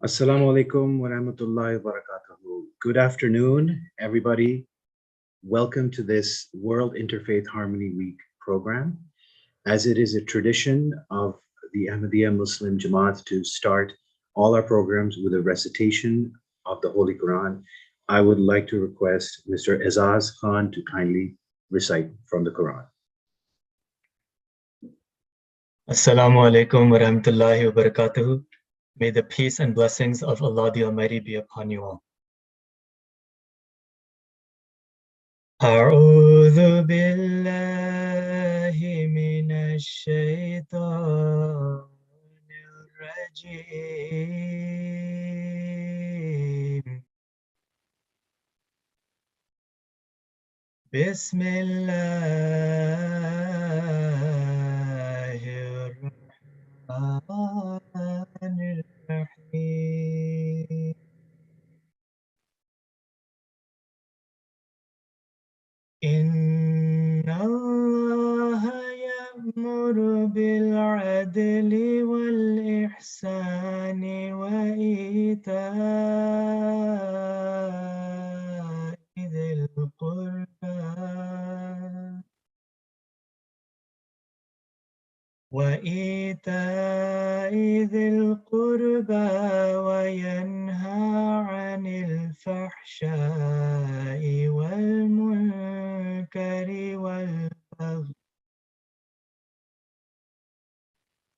Assalamu alaikum wa rahmatullahi wa barakatuhu. Good afternoon, everybody. Welcome to this World Interfaith Harmony Week program. As it is a tradition of the Ahmadiyya Muslim Jamaat to start all our programs with a recitation of the Holy Quran, I would like to request Mr. Azaz Khan to kindly recite from the Quran. Assalamu alaikum wa rahmatullahi wa barakatuhu. May the peace and blessings of Allah the Almighty be upon you all. أعوذ بالله من الشيطان الرجيم بسم الله الرحمن الرحيم إن الله يأمر بالعدل والإحسان وإيتاء ذي القربى وينهى عن الفحشاء والمنكر والبغي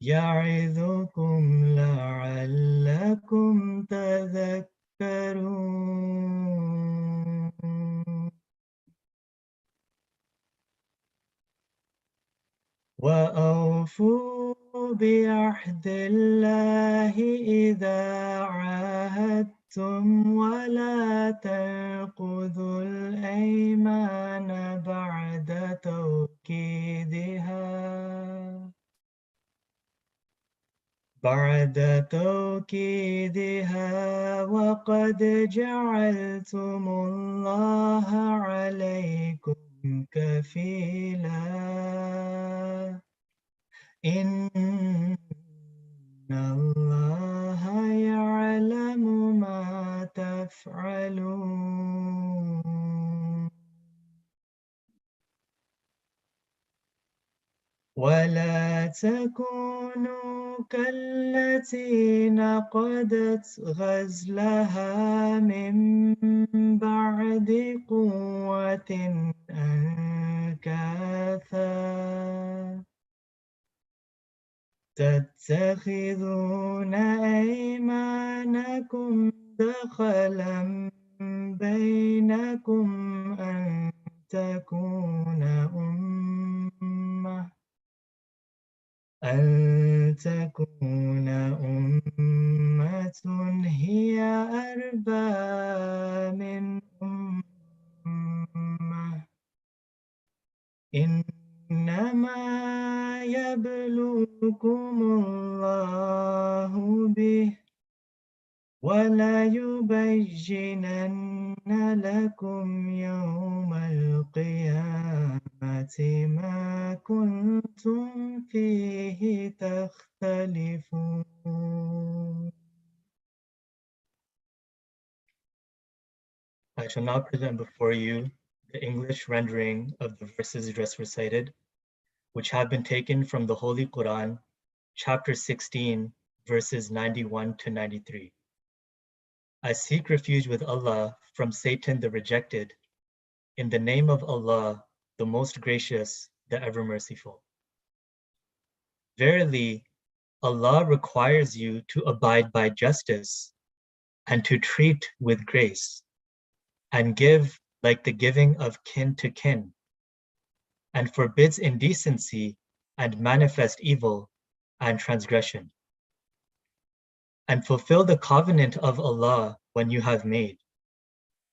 يعظكم لعلكم تذكرون وأوفوا بعهد الله إذا عاهدتم ولا تنقضوا الأيمان بعد توكيدها وقد جعلتم الله عليكم كفيلا إن الله يعلم ما تفعلون ولا تكونوا كالتي نقضت غزلها من بعد قوة أنكاثا تتخذون أيمانكم دخلا بينكم أن تكون أمة هي أربى من أمة إنما يبلوكم الله به وليبينن لكم يوم القيامة ما كنتم فيه تختلفون. I shall now present before you the English rendering of the verses just recited, which have been taken from the Holy Quran, chapter 16, verses 91 to 93. I seek refuge with Allah from Satan the rejected, in the name of Allah, the most gracious, the ever merciful. Verily, Allah requires you to abide by justice and to treat with grace and give like the giving of kin to kin, and forbids indecency and manifest evil and transgression. And fulfill the covenant of Allah when you have made,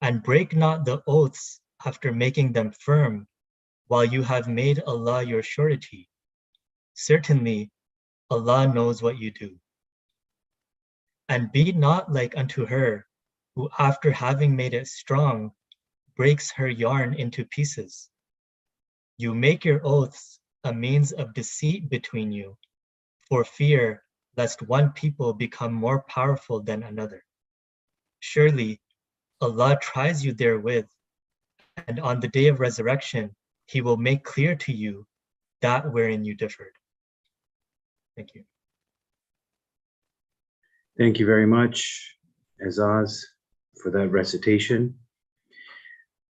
and break not the oaths after making them firm, while you have made Allah your surety. Certainly, Allah knows what you do. And be not like unto her, who after having made it strong, breaks her yarn into pieces. You make your oaths a means of deceit between you, for fear lest one people become more powerful than another. Surely Allah tries you therewith, and on the day of resurrection, He will make clear to you that wherein you differed. Thank you. Thank you very much, Azaz, for that recitation.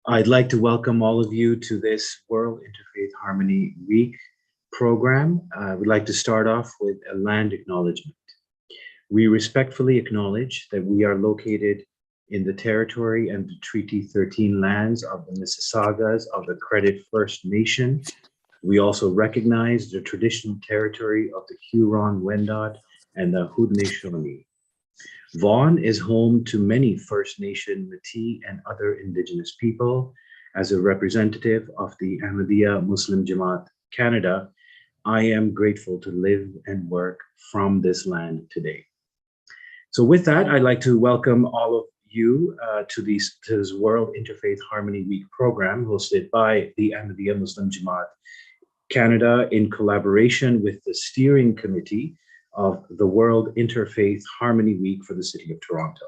I'd like to welcome all of you to this World Interfaith Harmony Week program. We'd like to start off with a land acknowledgement. We respectfully acknowledge that we are located in the territory and the Treaty 13 lands of the Mississaugas of the Credit First Nation. We also recognize the traditional territory of the Huron-Wendat and the Haudenosaunee. Vaughan is home to many First Nation, Métis, and other Indigenous people. As a representative of the Ahmadiyya Muslim Jamaat Canada, I am grateful to live and work from this land today. So with that, I'd like to welcome all of you to this World Interfaith Harmony Week program hosted by the Ahmadiyya Muslim Jamaat Canada in collaboration with the steering committee of the World Interfaith Harmony Week for the City of Toronto.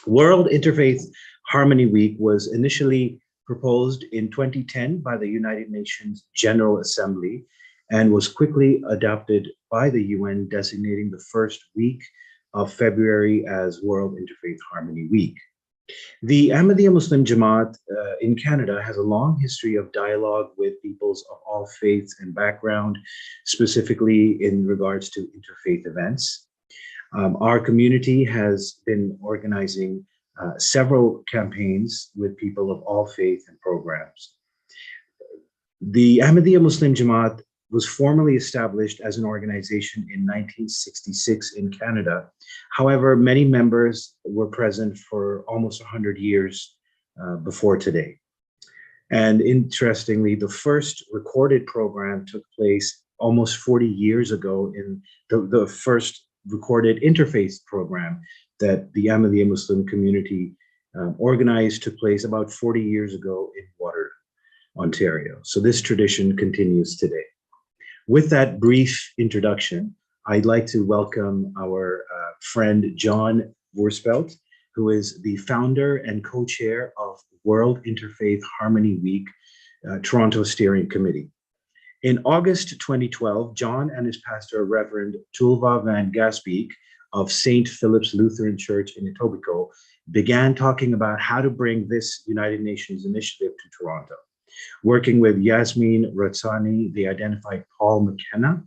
World Interfaith Harmony Week was initially proposed in 2010 by the United Nations General Assembly and was quickly adopted by the UN, designating the first week of February as World Interfaith Harmony Week. The Ahmadiyya Muslim Jamaat in Canada has a long history of dialogue with peoples of all faiths and background, specifically in regards to interfaith events. Our community has been organizing several campaigns with people of all faith and programs. The Ahmadiyya Muslim Jamaat was formally established as an organization in 1966 in Canada. However, many members were present for almost 100 years before today. And interestingly, the first recorded program took place almost 40 years ago in the first recorded interfaith program that the Ahmadiyya Muslim community organized took place about 40 years ago in Waterloo, Ontario. So this tradition continues today. With that brief introduction, I'd like to welcome our friend John Woerspelt, who is the founder and co-chair of World Interfaith Harmony Week, Toronto Steering Committee. In August 2012, John and his pastor, Reverend Tulva Van Gasbeek of St. Philip's Lutheran Church in Etobicoke, began talking about how to bring this United Nations initiative to Toronto. Working with Yasmin Ratsani, they identified Paul McKenna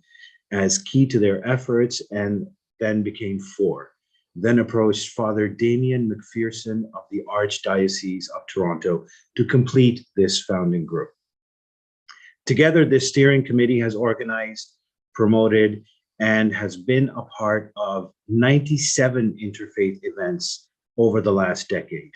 as key to their efforts and then became four. Then approached Father Damien McPherson of the Archdiocese of Toronto to complete this founding group. Together, this steering committee has organized, promoted, and has been a part of 97 interfaith events over the last decade.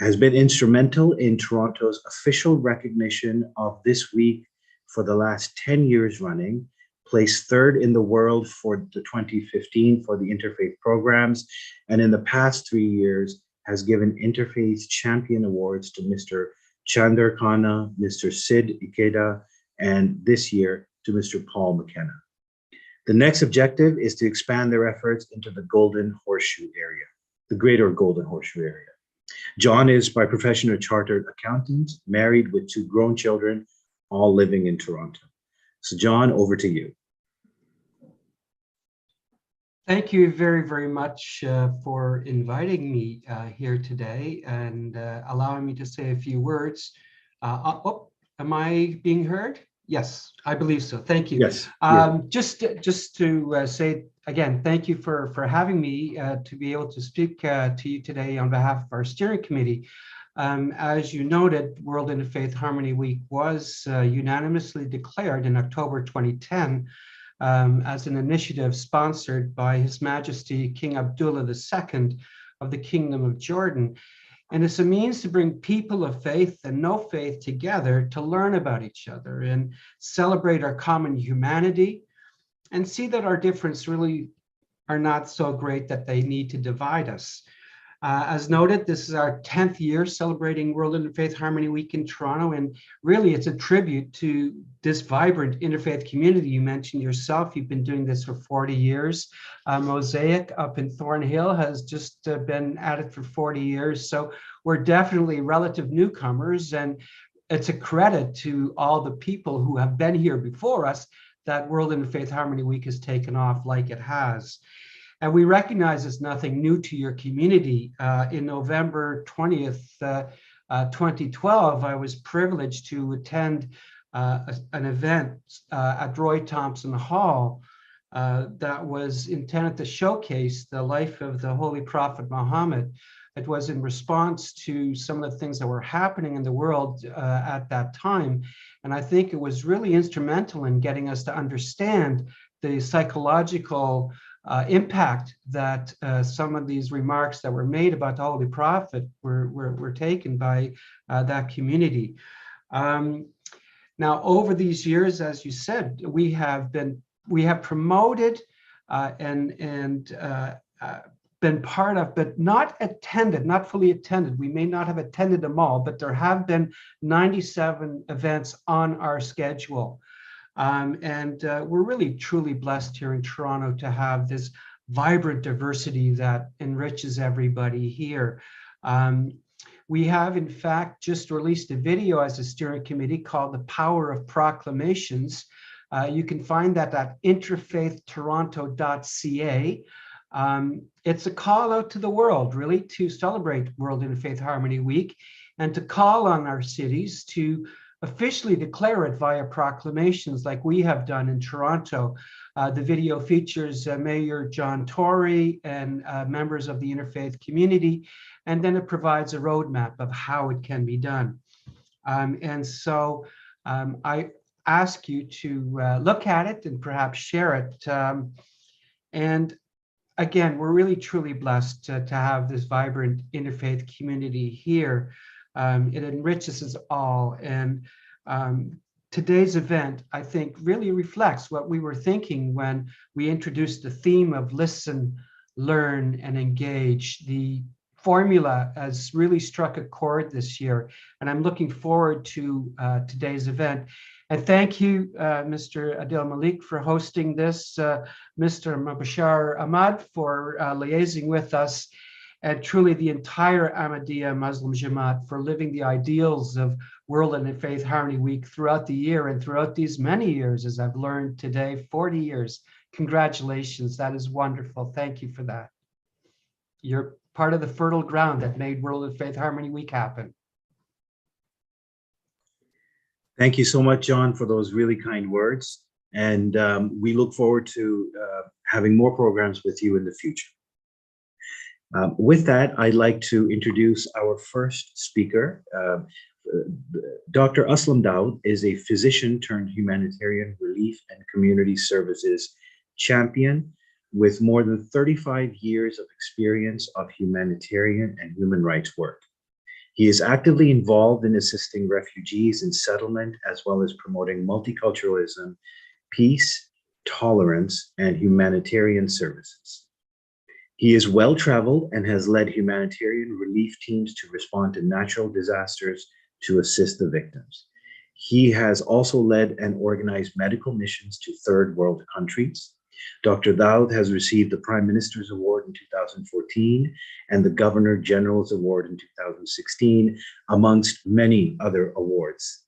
Has been instrumental in Toronto's official recognition of this week for the last 10 years running, placed third in the world for the 2015 for the interfaith programs, and in the past 3 years has given Interfaith Champion Awards to Mr. Chandar Khanna, Mr. Sid Ikeda, and this year to Mr. Paul McKenna. The next objective is to expand their efforts into the Golden Horseshoe area, the greater Golden Horseshoe area. John is by profession a chartered accountant, married with 2 grown children, all living in Toronto. So John, over to you. Thank you very, very much for inviting me here today and allowing me to say a few words. Am I being heard? Yes, I believe so. Thank you. Yes. Just to say again, thank you for having me to be able to speak to you today on behalf of our steering committee. As you noted, World Interfaith Harmony Week was unanimously declared in October 2010 as an initiative sponsored by His Majesty King Abdullah II of the Kingdom of Jordan. And it's a means to bring people of faith and no faith together to learn about each other and celebrate our common humanity and see that our differences really are not so great that they need to divide us. As noted, this is our 10th year celebrating World Interfaith Harmony Week in Toronto, and really it's a tribute to this vibrant interfaith community. You mentioned yourself, you've been doing this for 40 years. Mosaic up in Thornhill has just been at it for 40 years. So we're definitely relative newcomers, and it's a credit to all the people who have been here before us that World Interfaith Harmony Week has taken off like it has. And we recognize it's nothing new to your community. In November 20th, 2012, I was privileged to attend an event at Roy Thompson Hall that was intended to showcase the life of the Holy Prophet Muhammad. It was in response to some of the things that were happening in the world at that time. And I think it was really instrumental in getting us to understand the psychological impact that some of these remarks that were made about the Holy Prophet were taken by that community. Now, over these years, as you said, we have promoted and been part of, but not attended, not fully attended. We may not have attended them all, but there have been 97 events on our schedule. We're really truly blessed here in Toronto to have this vibrant diversity that enriches everybody here. We have, in fact, just released a video as a steering committee called The Power of Proclamations. You can find that at interfaithtoronto.ca. It's a call out to the world, really, to celebrate World Interfaith Harmony Week and to call on our cities to officially declare it via proclamations like we have done in Toronto. The video features Mayor John Tory and members of the interfaith community, and then it provides a roadmap of how it can be done. I ask you to look at it and perhaps share it. And again, we're really truly blessed to have this vibrant interfaith community here. It enriches us all. And today's event, I think, really reflects what we were thinking when we introduced the theme of listen, learn, and engage. The formula has really struck a chord this year, and I'm looking forward to today's event. And thank you, Mr. Adil Malik, for hosting this, Mr. Mubashar Ahmad for liaising with us, and truly the entire Ahmadiyya Muslim Jamaat for living the ideals of World Interfaith Harmony Week throughout the year and throughout these many years, as I've learned today, 40 years. Congratulations, that is wonderful. Thank you for that. You're part of the fertile ground that made World Interfaith Harmony Week happen. Thank you so much, John, for those really kind words. And we look forward to having more programs with you in the future. With that, I'd like to introduce our first speaker. Dr. Aslam Daud is a physician turned humanitarian relief and community services champion with more than 35 years of experience of humanitarian and human rights work. He is actively involved in assisting refugees in settlement, as well as promoting multiculturalism, peace, tolerance, and humanitarian services. He is well-traveled and has led humanitarian relief teams to respond to natural disasters to assist the victims. He has also led and organized medical missions to third world countries. Dr. Daud has received the Prime Minister's Award in 2014 and the Governor General's Award in 2016, amongst many other awards.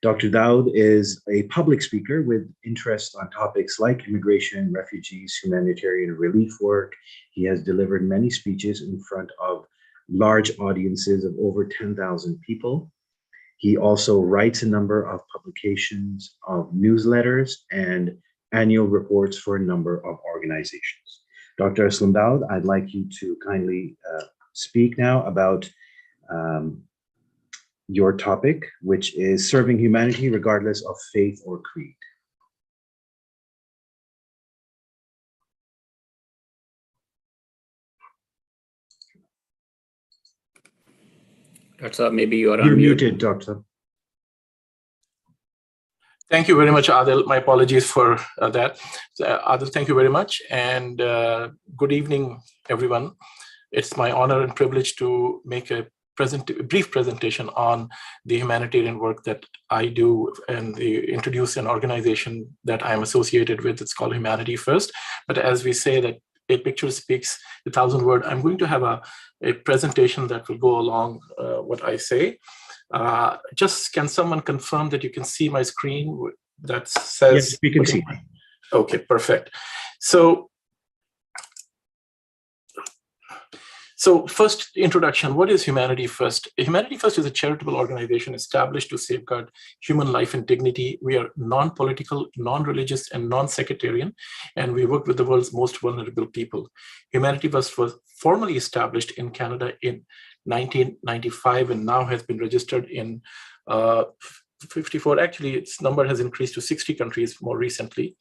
Dr. Daud is a public speaker with interest on topics like immigration, refugees, humanitarian relief work. He has delivered many speeches in front of large audiences of over 10,000 people. He also writes a number of publications of newsletters and annual reports for a number of organizations. Dr. Aslam Daud, I'd like you to kindly speak now about your topic, which is serving humanity regardless of faith or creed. Dr. Maybe you are You're unmuted. muted, Doctor. Thank you very much, Adil. My apologies for that. Adil, thank you very much. And good evening, everyone. it's my honor and privilege to make a brief presentation on the humanitarian work that I do and introduce an organization that I'm associated with. It's called Humanity First. But as we say that a picture speaks 1,000 words, I'm going to have a presentation that will go along what I say. Just can someone confirm that you can see my screen that says? Yes, we can see. Okay, perfect. So first introduction, what is Humanity First? Humanity First is a charitable organization established to safeguard human life and dignity. We are non-political, non-religious, and non-sectarian, and we work with the world's most vulnerable people. Humanity First was formally established in Canada in 1995 and now has been registered in 54. Actually, its number has increased to 60 countries more recently.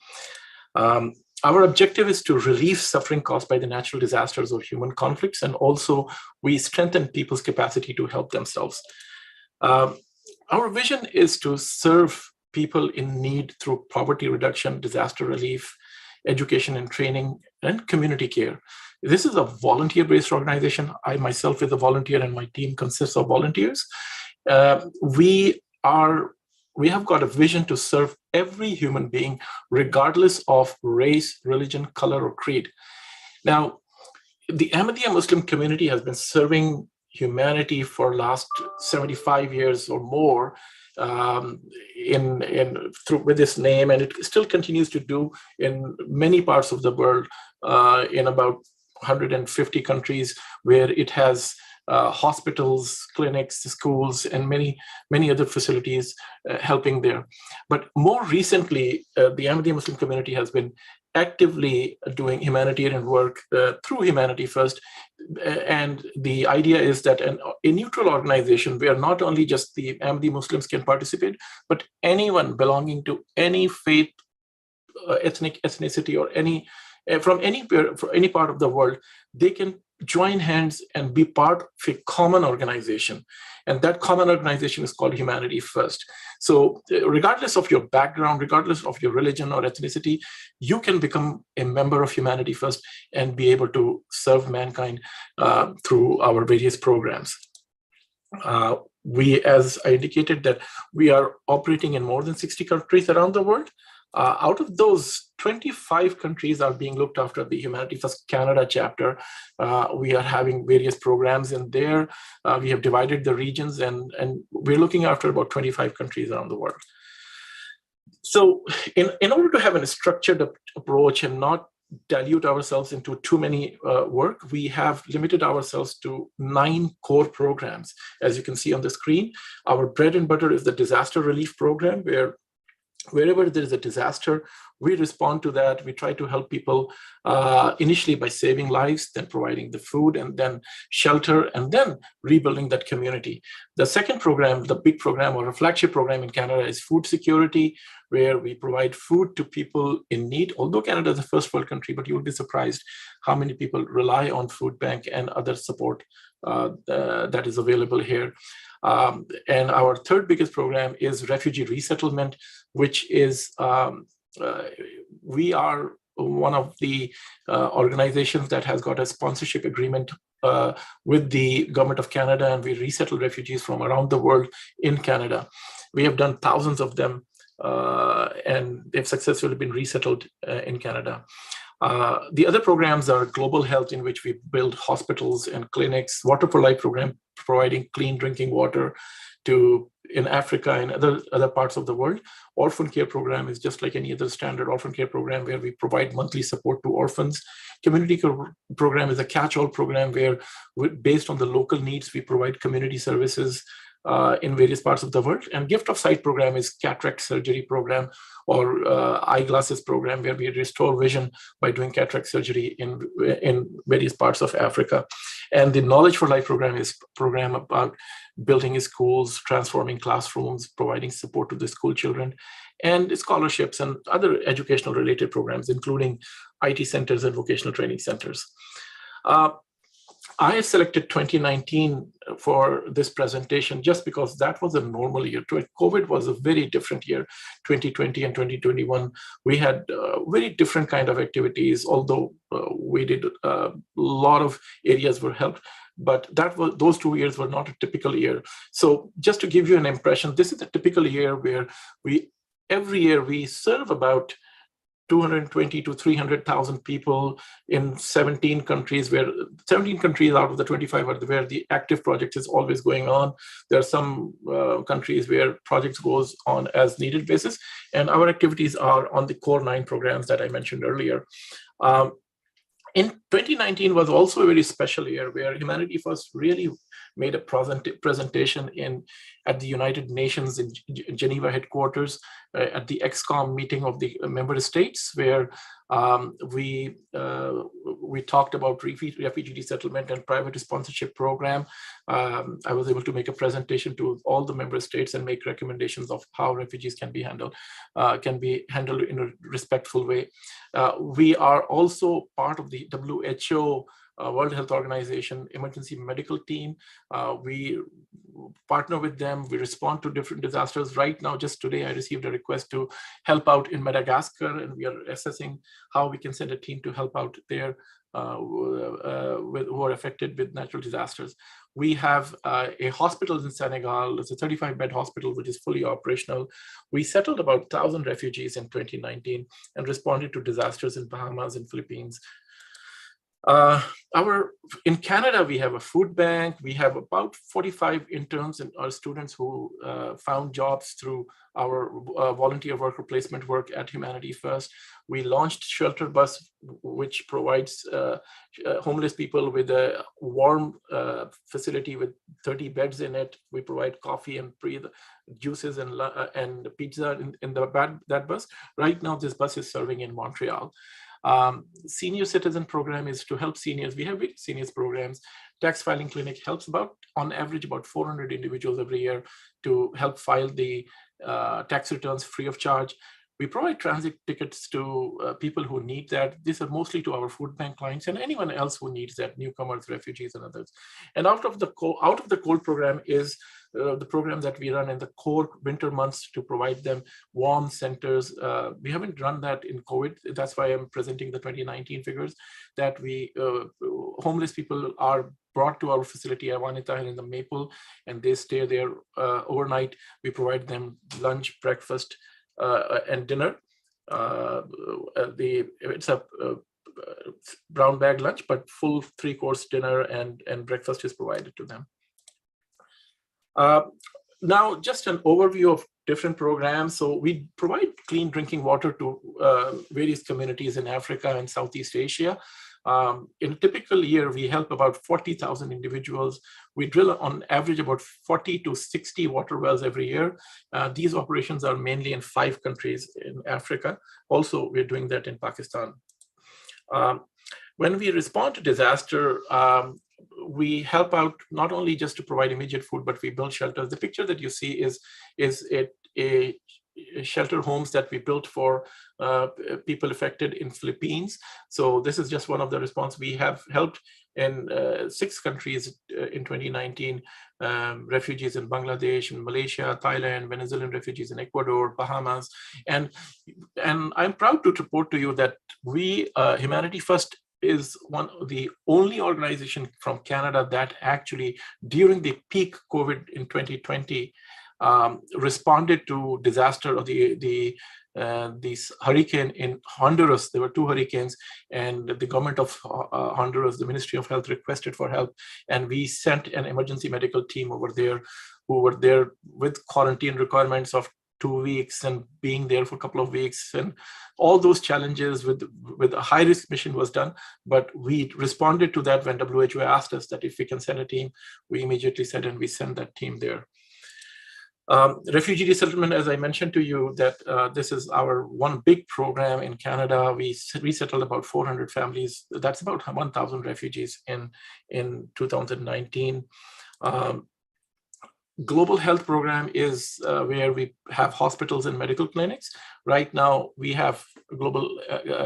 Our objective is to relieve suffering caused by the natural disasters or human conflicts, and also we strengthen people's capacity to help themselves. Our vision is to serve people in need through poverty reduction, disaster relief, education and training, and community care. This is a volunteer-based organization. I myself is a volunteer and my team consists of volunteers. We have got a vision to serve every human being, regardless of race, religion, color, or creed. Now, the Ahmadiyya Muslim community has been serving humanity for last 75 years or more with this name, and it still continues to do in many parts of the world, in about 150 countries, where it has hospitals, clinics, schools, and many other facilities helping there. But more recently, the Ahmadiyya Muslim community has been actively doing humanitarian work through Humanity First. And the idea is that a neutral organization where not only just the Ahmadiyya Muslims can participate, but anyone belonging to any faith, ethnicity, or from any part of the world, they can join hands and be part of a common organization. And that common organization is called Humanity First. So regardless of your background, regardless of your religion or ethnicity, you can become a member of Humanity First and be able to serve mankind through our various programs. As I indicated, that we are operating in more than 60 countries around the world. Out of those, 25 countries are being looked after the Humanity First Canada chapter. We are having various programs in there. We have divided the regions, and we're looking after about 25 countries around the world. So in order to have a structured approach and not dilute ourselves into too many work, we have limited ourselves to 9 core programs. As you can see on the screen, our bread and butter is the disaster relief program, wherever there is a disaster, we respond to that. We try to help people initially by saving lives, then providing the food, and then shelter, and then rebuilding that community. The second program, the big program or a flagship program in Canada, is food security, where we provide food to people in need. Although Canada is a first world country, but you'll be surprised how many people rely on food bank and other support that is available here. And our third biggest program is refugee resettlement, which is, we are one of the organizations that has got a sponsorship agreement with the government of Canada, and we resettle refugees from around the world in Canada. We have done thousands of them, and they've successfully been resettled in Canada. The other programs are global health, in which we build hospitals and clinics, Water for Life program, providing clean drinking water in Africa and other parts of the world. Orphan care program is just like any other standard orphan care program, where we provide monthly support to orphans. Community care program is a catch-all program where, based on the local needs, we provide community services in various parts of the world. And Gift of Sight program is cataract surgery program, or eyeglasses program, where we restore vision by doing cataract surgery in various parts of Africa. And the Knowledge for Life program is a program about building schools, transforming classrooms, providing support to the school children, and scholarships and other educational related programs, including IT centers and vocational training centers. I selected 2019 for this presentation just because that was a normal year. COVID was a very different year. 2020 and 2021, we had very different kind of activities, although we did a lot of areas were helped. But those 2 years were not a typical year. So just to give you an impression, this is a typical year where every year we serve about 220 to 300,000 people in 17 countries, where 17 countries out of the 25 are where the active project is always going on. There are some countries where projects goes on as needed basis, and our activities are on the core 9 programs that I mentioned earlier. In 2019 was also a very special year where Humanity First really made a presentation at the United Nations in Geneva headquarters at the XCOM meeting of the member states, where we talked about refugee settlement and private sponsorship program. I was able to make a presentation to all the member states and make recommendations of how refugees can be handled in a respectful way. We are also part of the WHO World Health Organization emergency medical team. We partner with them. We respond to different disasters. Right now, just today, I received a request to help out in Madagascar, and we are assessing how we can send a team to help out there who are affected with natural disasters. We have a hospital in Senegal. It's a 35-bed hospital, which is fully operational. We settled about 1,000 refugees in 2019 and responded to disasters in Bahamas and Philippines. In Canada, we have a food bank. We have about 45 interns and our students who found jobs through our volunteer worker placement work at Humanity First. We launched Shelter Bus, which provides homeless people with a warm facility with 30 beds in it. We provide coffee and juices and pizza in that bus. Right now, this bus is serving in Montreal. Senior citizen program is to help seniors. We have seniors programs. Tax filing clinic helps on average about 400 individuals every year to help file the tax returns free of charge. We provide transit tickets to people who need that. These are mostly to our food bank clients and anyone else who needs that, newcomers, refugees, and others. And out of the cold program is the program that we run in the core winter months to provide them warm centers. We haven't run that in COVID. That's why I'm presenting the 2019 figures, that homeless people are brought to our facility, Humanitarian in the Maple, and they stay there overnight. We provide them lunch, breakfast, and dinner. It's a brown bag lunch, but full 3-course dinner and breakfast is provided to them. Now, just an overview of different programs. So we provide clean drinking water to various communities in Africa and Southeast Asia. In a typical year, we help about 40,000 individuals. We drill on average about 40 to 60 water wells every year. These operations are mainly in 5 countries in Africa. Also, we're doing that in Pakistan. When we respond to disaster, we help out not only just to provide immediate food, but we build shelters. The picture that you see is a shelter homes that we built for people affected in Philippines. So this is just one of the response. We have helped in 6 countries in 2019, refugees in Bangladesh, in Malaysia, Thailand, Venezuelan refugees in Ecuador, Bahamas. And I'm proud to report to you that we, Humanity First, is one of the only organization from Canada that actually, during the peak COVID in 2020, responded to disaster of this hurricane in Honduras. There were 2 hurricanes, and the government of Honduras, the Ministry of Health, requested for help, and we sent an emergency medical team over there, who were there with quarantine requirements of 2 weeks and being there for a couple of weeks, and all those challenges with a high-risk mission was done. But we responded to that when WHO asked us that if we can send a team, we immediately said, and we sent that team there. Refugee resettlement, as I mentioned to you, that this is our one big program in Canada. We resettled about 400 families. That's about 1,000 refugees in 2019. Global health program is where we have hospitals and medical clinics. Right now, we have a global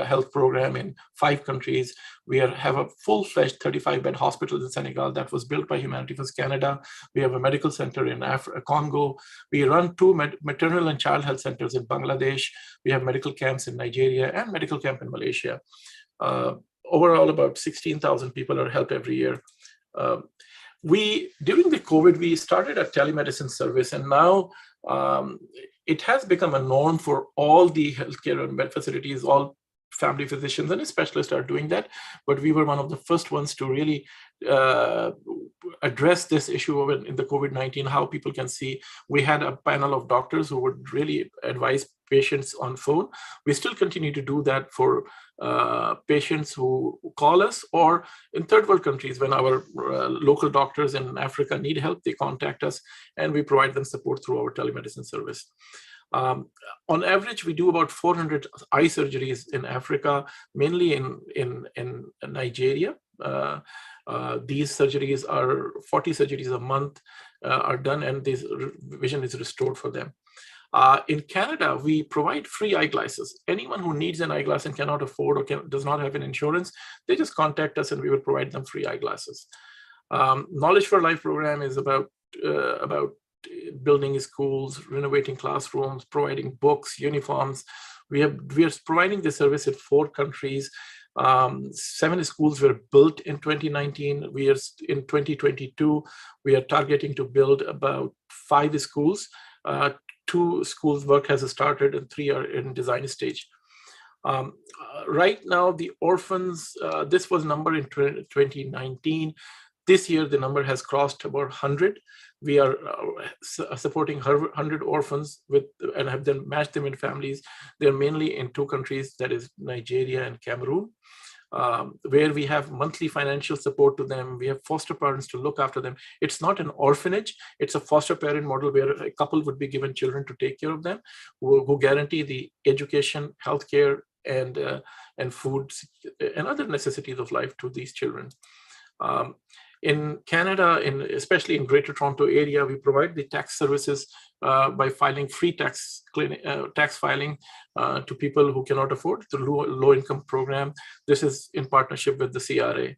health program in 5 countries. We have a full-fledged 35-bed hospital in Senegal that was built by Humanity First Canada. We have a medical center in Congo. We run 2 maternal and child health centers in Bangladesh. We have medical camps in Nigeria and medical camp in Malaysia. Overall, about 16,000 people are helped every year. During the COVID, we started a telemedicine service, and now it has become a norm for all the healthcare and med facilities. All family physicians and specialists are doing that, but we were one of the first ones to really address this issue in the COVID-19, how people can see. We had a panel of doctors who would really advise patients on phone. We still continue to do that for patients who call us, or in third world countries, when our local doctors in Africa need help, they contact us and we provide them support through our telemedicine service. On average, we do about 400 eye surgeries in Africa, mainly in Nigeria. These surgeries are 40 surgeries a month are done, and this vision is restored for them. In Canada, we provide free eyeglasses. Anyone who needs an eyeglass and cannot afford or does not have an insurance, they just contact us and we will provide them free eyeglasses. Knowledge for Life program is about building schools, renovating classrooms, providing books, uniforms. We are providing this service in 4 countries. 7 schools were built in 2019. We are in 2022. We are targeting to build about 5 schools. 2 schools work has started and 3 are in design stage. Right now, the orphans, this was number in 2019. This year, the number has crossed about 100. We are supporting 100 orphans and have then matched them in families. They're mainly in 2 countries, that is Nigeria and Cameroon, where we have monthly financial support to them. We have foster parents to look after them. It's not an orphanage. It's a foster parent model where a couple would be given children to take care of them, who guarantee the education, healthcare, and food and other necessities of life to these children. In Canada, especially in Greater Toronto area, we provide the tax services by filing free tax filing to people who cannot afford the low income program. This is in partnership with the CRA.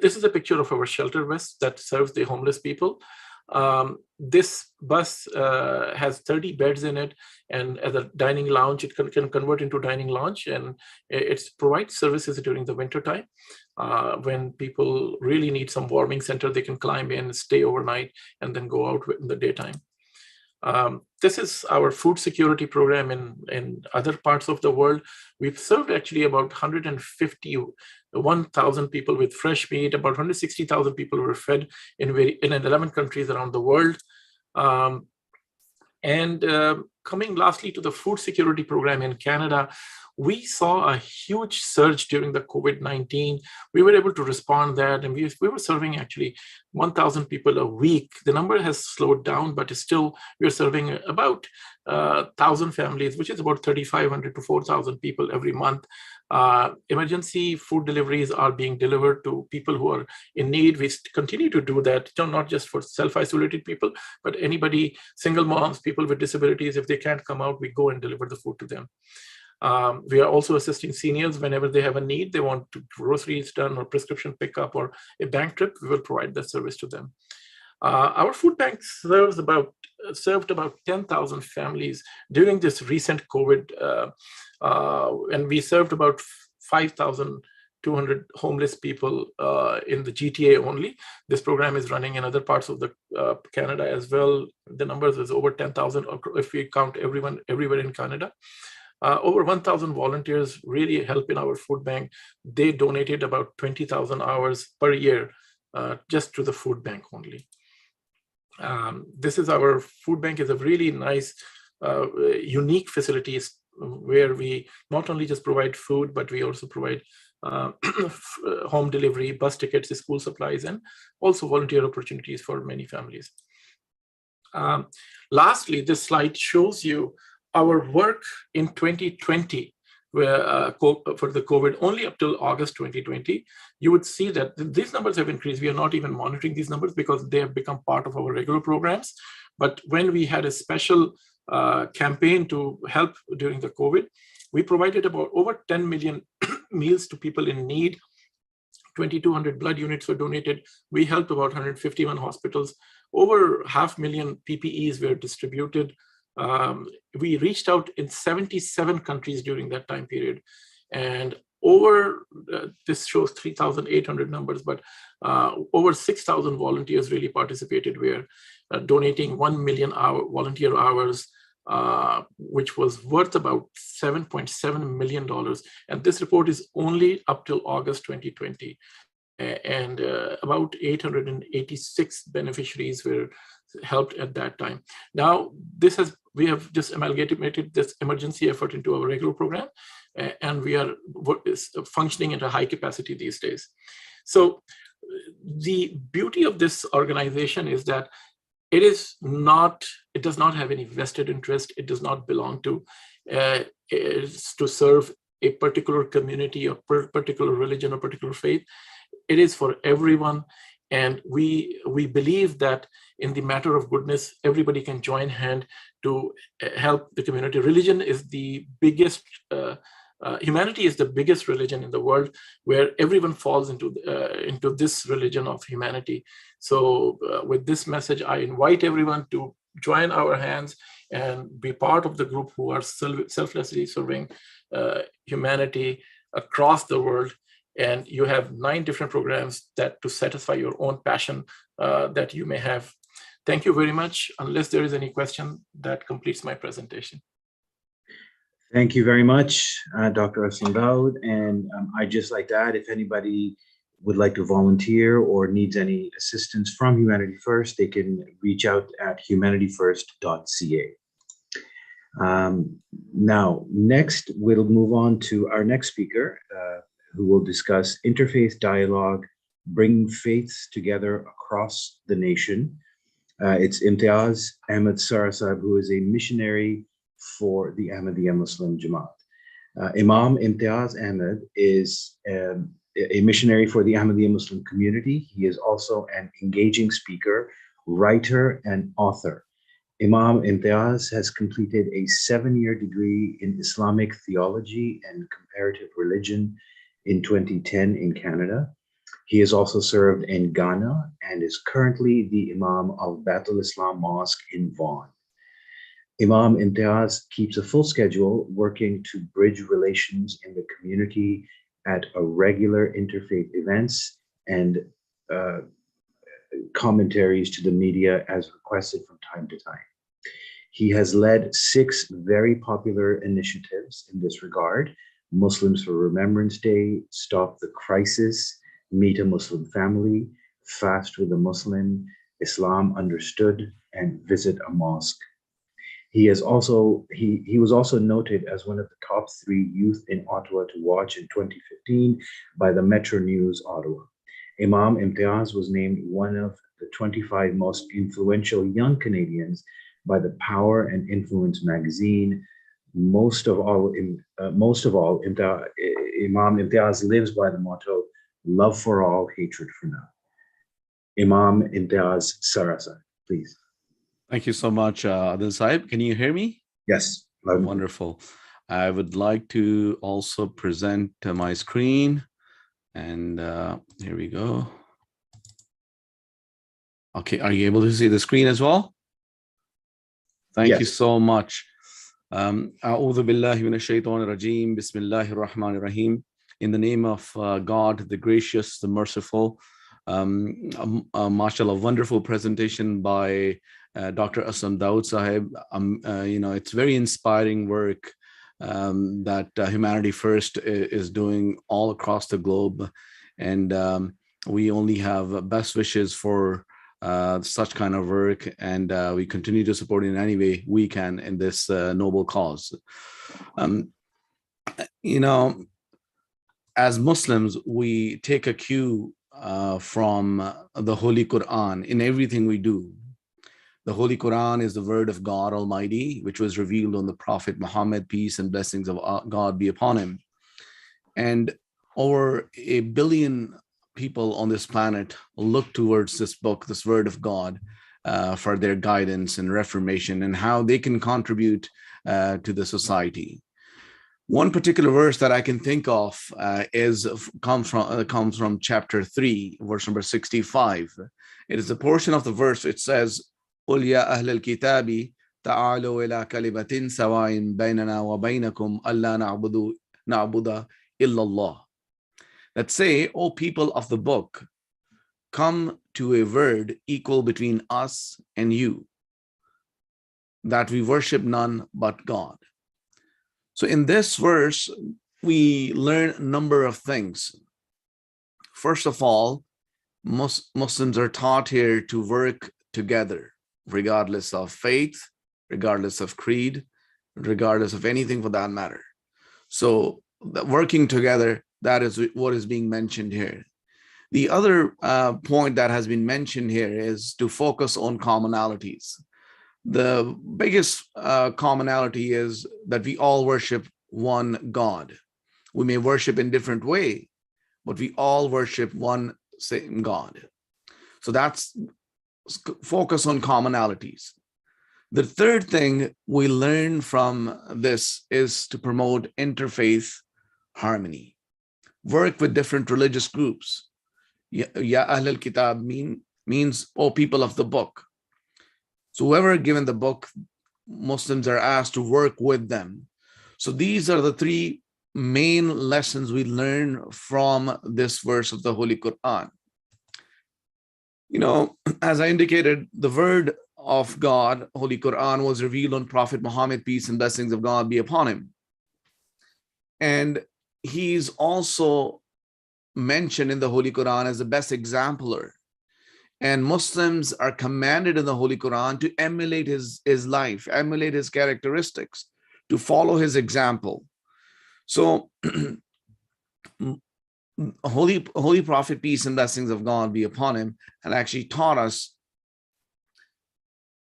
This is a picture of our shelter bus that serves the homeless people. This bus has 30 beds in it, and as a dining lounge, it can convert into dining lounge, and it provides services during the winter time. When people really need some warming center, they can climb in, stay overnight, and then go out in the daytime. This is our food security program in other parts of the world. We've served actually about 151,000 people with fresh meat. About 160,000 people were fed in 11 countries around the world. Coming lastly to the food security program in Canada, we saw a huge surge during the COVID-19. We were able to respond that, and we were serving actually 1,000 people a week. The number has slowed down, but still we're serving about 1,000 families, which is about 3,500 to 4,000 people every month. Emergency food deliveries are being delivered to people who are in need. We continue to do that, not just for self-isolated people, but anybody, single moms, people with disabilities, if they can't come out, we go and deliver the food to them. We are also assisting seniors whenever they have a need, they want groceries done or prescription pickup or a bank trip, we will provide that service to them. Our food bank served about 10,000 families during this recent COVID, and we served about 5,200 homeless people in the GTA only. This program is running in other parts of the Canada as well. The numbers is over 10,000 if we count everywhere in Canada. Over 1,000 volunteers really help in our food bank. They donated about 20,000 hours per year just to the food bank only. This is our food bank. Is a really nice, unique facilities where we not only just provide food, but we also provide home delivery, bus tickets, school supplies, and also volunteer opportunities for many families. Lastly, this slide shows you our work in 2020 for the COVID only up till August 2020, you would see that these numbers have increased. We are not even monitoring these numbers because they have become part of our regular programs. But when we had a special campaign to help during the COVID, we provided about over 10 million meals to people in need. 2,200 blood units were donated. We helped about 151 hospitals. Over 500,000 PPEs were distributed. We reached out in 77 countries during that time period. And over, this shows 3,800 numbers, but over 6,000 volunteers really participated. We're donating 1 million volunteer hours, which was worth about $7.7 million. And this report is only up till August 2020. And about 886 beneficiaries were helped at that time. Now, we have just amalgamated this emergency effort into our regular program, and we are functioning at a high capacity these days. So the beauty of this organization is that it does not have any vested interest. It does not belong to serve a particular community or particular religion or particular faith. It is for everyone. And we believe that in the matter of goodness, everybody can join hand to help the community. Religion is the biggest, humanity is the biggest religion in the world, where everyone falls into this religion of humanity. So with this message, I invite everyone to join our hands and be part of the group who are selflessly serving humanity across the world. And you have 9 different programs to satisfy your own passion that you may have. Thank you very much. Unless there is any question, that completes my presentation. Thank you very much, Dr. Aslam Daud. And I'd just like to add, if anybody would like to volunteer or needs any assistance from Humanity First, they can reach out at humanityfirst.ca. Now, next, we'll move on to our next speaker, who will discuss interfaith dialogue, bringing faiths together across the nation. It's Imtiaz Ahmed Sarasab, who is a missionary for the Ahmadiyya Muslim Jamaat. Imam Imtiaz Ahmed is a missionary for the Ahmadiyya Muslim community. He is also an engaging speaker, writer, and author. Imam Imtiaz has completed a 7-year degree in Islamic theology and comparative religion in 2010 in Canada. He has also served in Ghana and is currently the Imam of Baitul Islam Mosque in Vaughan. Imam Imtiaz keeps a full schedule, working to bridge relations in the community at regular interfaith events and commentaries to the media as requested from time to time. He has led 6 very popular initiatives in this regard: Muslims for Remembrance Day, Stop the Crisis, Meet a Muslim Family, Fast with a Muslim, Islam Understood, and Visit a Mosque. He was also noted as one of the top 3 youth in Ottawa to watch in 2015 by the Metro News Ottawa. Imam Imtiaz was named one of the 25 most influential young Canadians by the Power and Influence magazine. Most of all, Imam Imtiaz lives by the motto, love for all, hatred for none. Imam Imtiaz Sarasab, please. Thank you so much, Adil Saib. Can you hear me? Yes. Wonderful. I would like to also present my screen. And here we go. Okay, are you able to see the screen as well? Thank you so much. A'udhu billahi minash shaitanir rajeem. Bismillahir rahmanir rahim. In the name of God, the gracious, the merciful. Mashallah, wonderful presentation by Dr. Aslam Daud Sahib. It's very inspiring work that Humanity First is doing all across the globe. And we only have best wishes for such kind of work, and we continue to support in any way we can in this noble cause. As Muslims, we take a cue from the Holy Quran in everything we do. The Holy Quran is the word of God Almighty, which was revealed on the Prophet Muhammad, peace and blessings of God be upon him. And over 1 billion people on this planet look towards this book, this word of God, for their guidance and reformation and how they can contribute to the society. One particular verse that I can think of comes from chapter 3, verse number 65. It is a portion of the verse. It says, قُلْ يَا أَهْلَ الْكِتَابِ تَعَالُوا إِلَى كَلِمَةٍ سَوَاءٍ بَيْنَنَا وَبَيْنَكُمْ أَلَّا نَعْبُدَ إِلَّا اللَّهِ. That say, O people of the book, come to a word equal between us and you, that we worship none but God. So in this verse, we learn a number of things. First of all, Muslims are taught here to work together, regardless of faith, regardless of creed, regardless of anything for that matter. So working together, that is what is being mentioned here. The other point that has been mentioned here is to focus on commonalities. The biggest commonality is that we all worship one God. We may worship in different way, but we all worship one same God. So that's focus on commonalities. The third thing we learn from this is to promote interfaith harmony. Work with different religious groups. Ya Ahl al-Kitab means, O people of the book. So whoever given the book, Muslims are asked to work with them. So these are the three main lessons we learn from this verse of the Holy Quran. You know, as I indicated, the word of God, Holy Quran, was revealed on Prophet Muhammad, peace and blessings of God be upon him. And he's also mentioned in the Holy Quran as the best exemplar. And Muslims are commanded in the Holy Quran to emulate his life, emulate his characteristics, to follow his example. So, Holy Prophet, peace and blessings of God be upon him, had actually taught us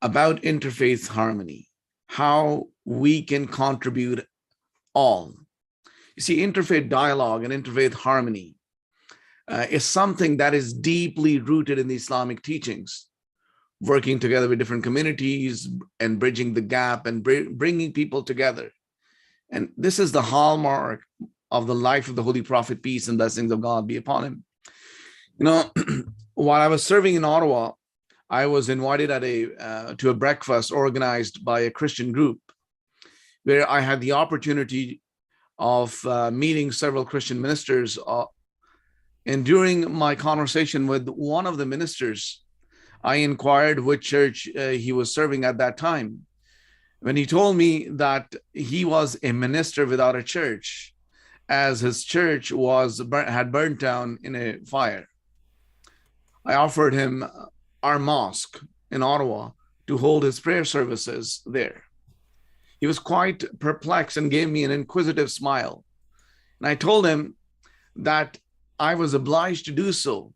about interfaith harmony, how we can contribute all. You see, interfaith dialogue and interfaith harmony is something that is deeply rooted in the Islamic teachings, working together with different communities and bridging the gap and bringing people together. And this is the hallmark of the life of the Holy Prophet, peace and blessings of God be upon him. You know, while I was serving in Ottawa, I was invited to a breakfast organized by a Christian group, where I had the opportunity of meeting several Christian ministers. And during my conversation with one of the ministers, I inquired which church he was serving at that time. When he told me that he was a minister without a church, as his church had burnt down in a fire, I offered him our mosque in Ottawa to hold his prayer services there. He was quite perplexed and gave me an inquisitive smile. And I told him that I was obliged to do so.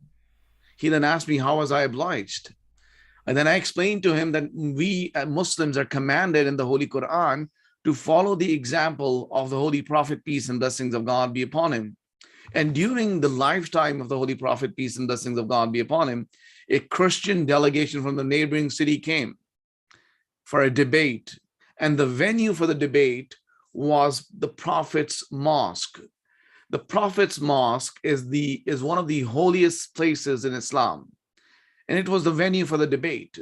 He then asked me, how was I obliged? And then I explained to him that we Muslims are commanded in the Holy Quran to follow the example of the Holy Prophet, peace and blessings of God be upon him. And during the lifetime of the Holy Prophet, peace and blessings of God be upon him, a Christian delegation from the neighboring city came for a debate. And the venue for the debate was the Prophet's mosque. The Prophet's mosque is one of the holiest places in Islam. And it was the venue for the debate.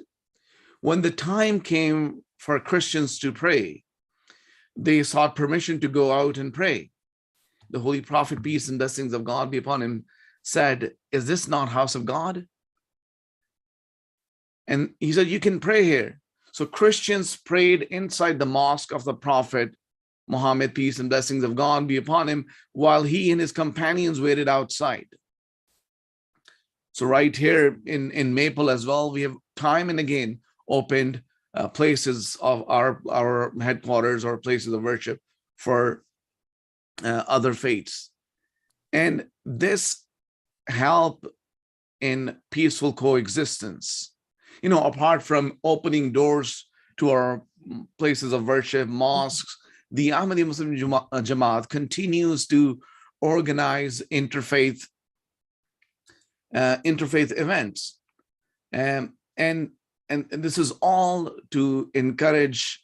When the time came for Christians to pray, they sought permission to go out and pray. The Holy Prophet, peace and blessings of God be upon him, said, is this not house of God? And he said, you can pray here. So Christians prayed inside the mosque of the Prophet Muhammad, peace and blessings of God be upon him, while he and his companions waited outside. So right here in Maple as well, we have time and again opened places of our headquarters or places of worship for other faiths. And this help in peaceful coexistence Apart from opening doors to our places of worship, mosques, the Ahmadiyya Muslim Jamaat continues to organize interfaith events, and this is all to encourage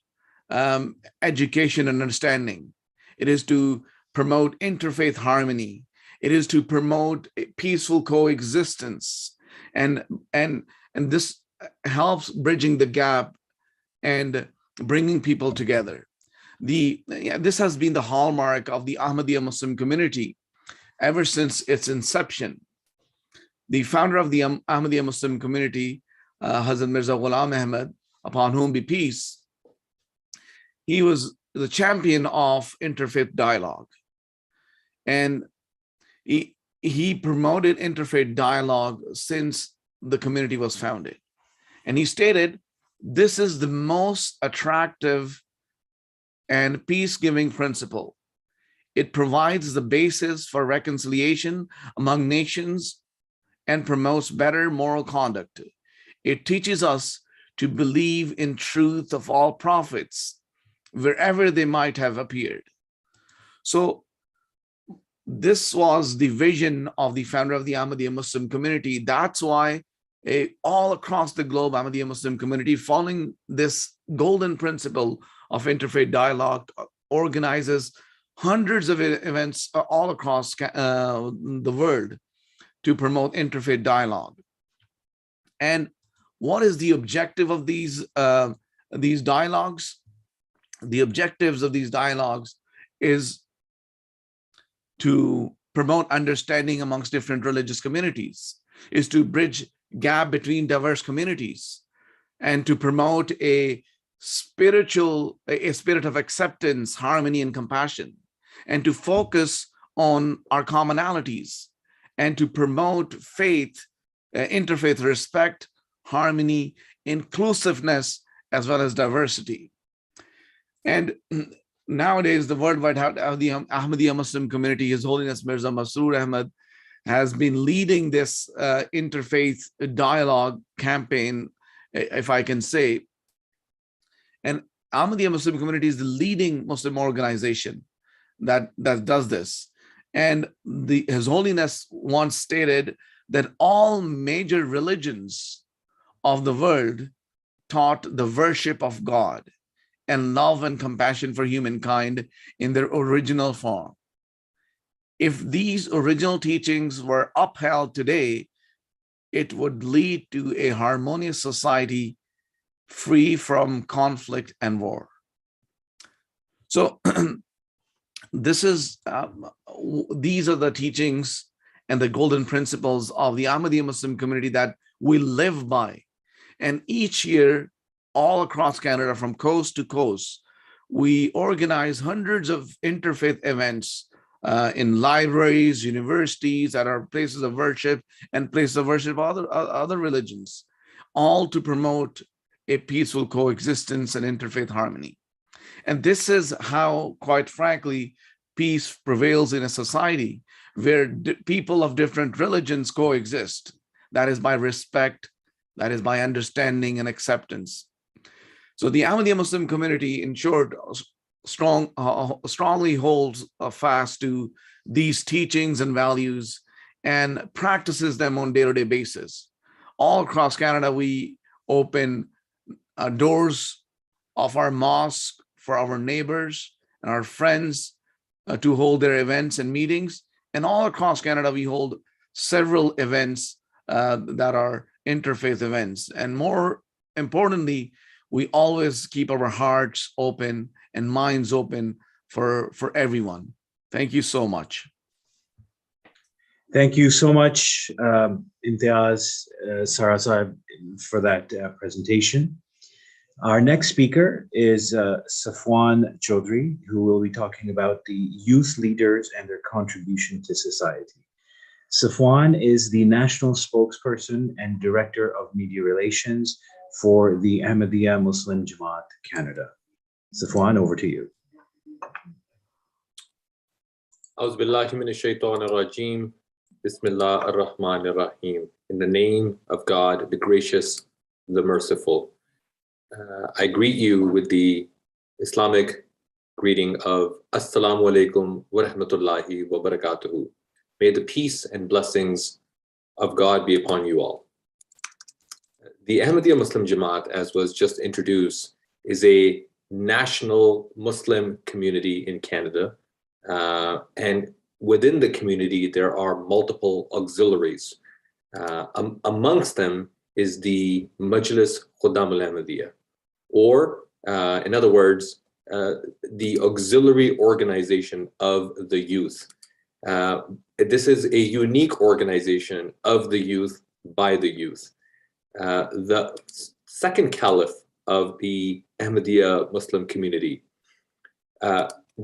education and understanding. It is to promote interfaith harmony. It is to promote peaceful coexistence, and this helps bridging the gap and bringing people together. This has been the hallmark of the Ahmadiyya Muslim community ever since its inception. The founder of the Ahmadiyya Muslim community, Hazrat Mirza Ghulam Ahmad, upon whom be peace, he was the champion of interfaith dialogue. And he promoted interfaith dialogue since the community was founded. And he stated, this is the most attractive and peace-giving principle. It provides the basis for reconciliation among nations and promotes better moral conduct. It teaches us to believe in truth of all prophets, wherever they might have appeared. So this was the vision of the founder of the Ahmadiyya Muslim community. That's why all across the globe, Ahmadiyya Muslim community, following this golden principle of interfaith dialogue, organizes hundreds of events all across the world to promote interfaith dialogue. And what is the objective of these dialogues? The objectives of these dialogues is to promote understanding amongst different religious communities, is to bridge gap between diverse communities, and to promote a spirit of acceptance, harmony, and compassion, and to focus on our commonalities, and to promote faith, interfaith respect, harmony, inclusiveness, as well as diversity. And nowadays, the worldwide Ahmadiyya Muslim community, His Holiness Mirza Masroor Ahmad, has been leading this interfaith dialogue campaign, if I can say. And Ahmadiyya Muslim community is the leading Muslim organization that does this. And His Holiness once stated that all major religions of the world taught the worship of God and love and compassion for humankind in their original form. If these original teachings were upheld today, it would lead to a harmonious society free from conflict and war. So these are the teachings and the golden principles of the Ahmadiyya Muslim community that we live by. And each year, all across Canada, from coast to coast, we organize hundreds of interfaith events in libraries, universities, at our places of worship, and places of worship of other religions, all to promote a peaceful coexistence and interfaith harmony. And this is how, quite frankly, peace prevails in a society where people of different religions coexist. That is by respect, that is by understanding and acceptance. So the Ahmadiyya Muslim community, in short, strongly holds fast to these teachings and values and practices them on a day-to-day basis. All across Canada, we open doors of our mosque for our neighbors and our friends to hold their events and meetings. And all across Canada, we hold several events that are interfaith events. And more importantly, we always keep our hearts open and minds open for everyone. Thank you so much. Thank you so much, Imtiaz Sarasab, for that presentation. Our next speaker is Safwan Chaudhry, who will be talking about the youth leaders and their contribution to society. Safwan is the national spokesperson and director of media relations for the Ahmadiyya Muslim Jamaat Canada. Safwan, over to you. A'udhu billahi minash shaitanir rajeem. Bismillah ar-Rahman ar-Rahim. In the name of God, the gracious, the Merciful. I greet you with the Islamic greeting of Assalamu alaikum wa rahmatullahi wa barakatuhu. May the peace and blessings of God be upon you all. The Ahmadiyya Muslim Jamaat, as was just introduced, is a national Muslim community in Canada. And within the community, there are multiple auxiliaries. Amongst them is the Majlis Khuddam al-Ahmadiyya, or in other words, the auxiliary organization of the youth. This is a unique organization of the youth by the youth. The second caliph of the Ahmadiyya Muslim community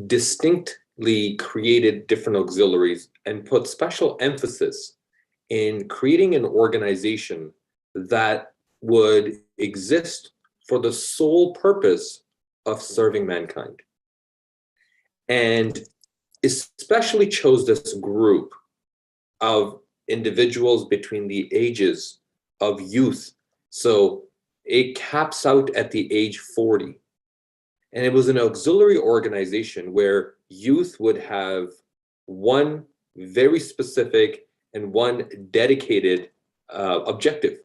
distinctly created different auxiliaries and put special emphasis in creating an organization that would exist for the sole purpose of serving mankind. And especially chose this group of individuals between the ages of youth. So it caps out at the age 40. And it was an auxiliary organization where youth would have one very specific and one dedicated objective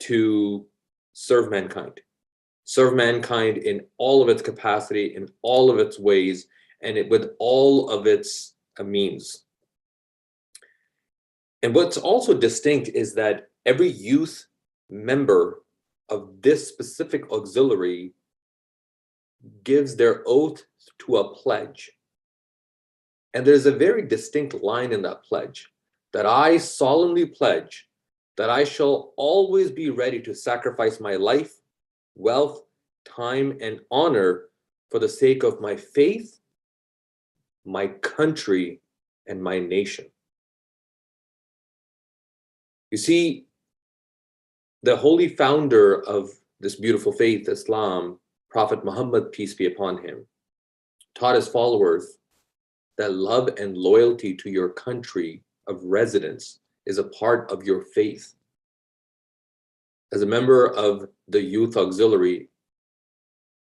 to serve mankind. Serve mankind in all of its capacity, in all of its ways, and with all of its means. And what's also distinct is that every youth member of this specific auxiliary gives their oath to a pledge. And there's a very distinct line in that pledge, that I solemnly pledge that I shall always be ready to sacrifice my life, wealth, time, and honor for the sake of my faith, my country, and my nation. You see, the holy founder of this beautiful faith, Islam, Prophet Muhammad, peace be upon him, taught his followers that love and loyalty to your country of residence is a part of your faith. As a member of the youth auxiliary,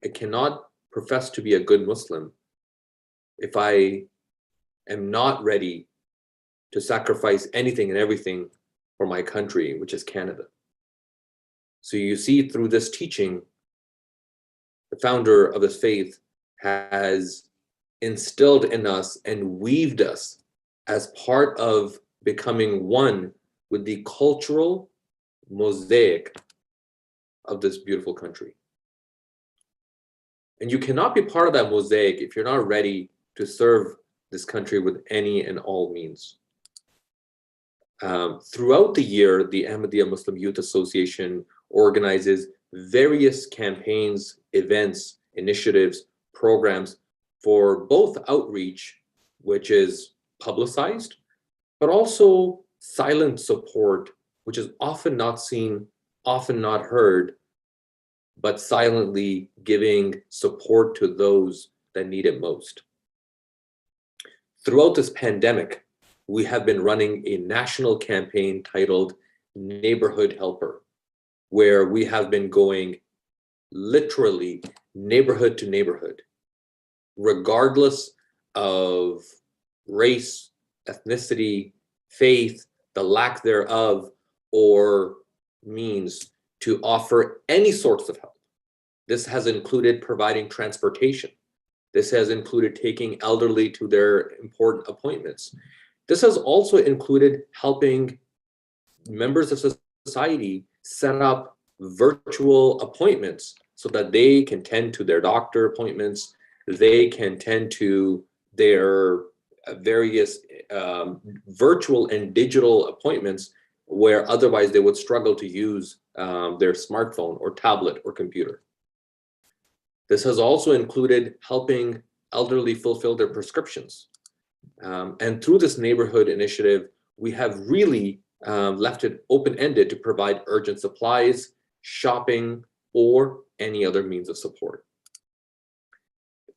I cannot profess to be a good Muslim if I am not ready to sacrifice anything and everything for my country, which is Canada. So you see, through this teaching, the founder of this faith has instilled in us and weaved us as part of becoming one with the cultural mosaic of this beautiful country. And you cannot be part of that mosaic if you're not ready to serve this country with any and all means. Throughout the year, the Ahmadiyya Muslim Youth Association organizes various campaigns, events, initiatives, programs for both outreach, which is publicized, but also silent support, which is often not seen, often not heard, but silently giving support to those that need it most. Throughout this pandemic, we have been running a national campaign titled Neighborhood Helper, where we have been going literally neighborhood to neighborhood, regardless of race, ethnicity, faith, the lack thereof, or means, to offer any sorts of help. This has included providing transportation. This has included taking elderly to their important appointments. This has also included helping members of society set up virtual appointments so that they can tend to their doctor appointments, they can tend to their various virtual and digital appointments where otherwise they would struggle to use their smartphone or tablet or computer. This has also included helping elderly fulfill their prescriptions. And through this neighborhood initiative, we have really left it open-ended to provide urgent supplies, shopping, or any other means of support.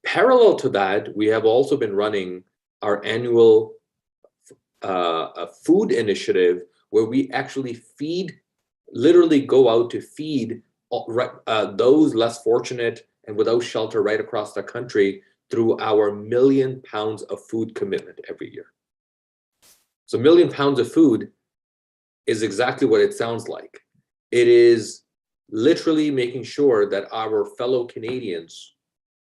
Parallel to that, we have also been running our annual food initiative where we actually feed literally go out to feed those less fortunate and without shelter right across the country through our 1 million pounds of food commitment every year. So 1 million pounds of food is exactly what it sounds like. It is literally making sure that our fellow Canadians,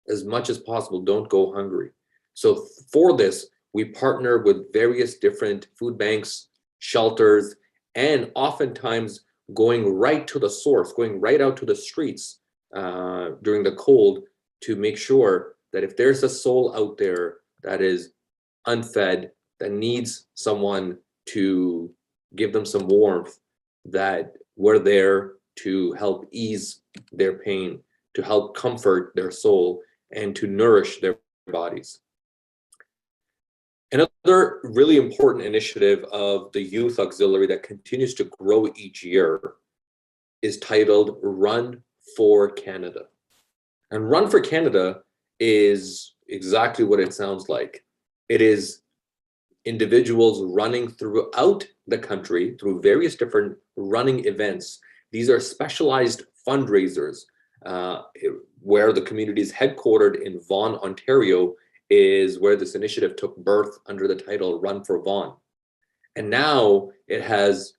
as much as possible, don't go hungry. So for this, we partner with various different food banks, shelters, and oftentimes going right to the source, going right out to the streets during the cold to make sure that if there's a soul out there that is unfed, that needs someone to give them some warmth, that we're there to help ease their pain, to help comfort their soul, and to nourish their bodies. Another really important initiative of the Youth Auxiliary that continues to grow each year is titled Run for Canada. And Run for Canada is exactly what it sounds like. It is individuals running throughout the country through various different running events. These are specialized fundraisers where the community is headquartered in Vaughan, Ontario, is where this initiative took birth under the title Run for Vaughan. And now it has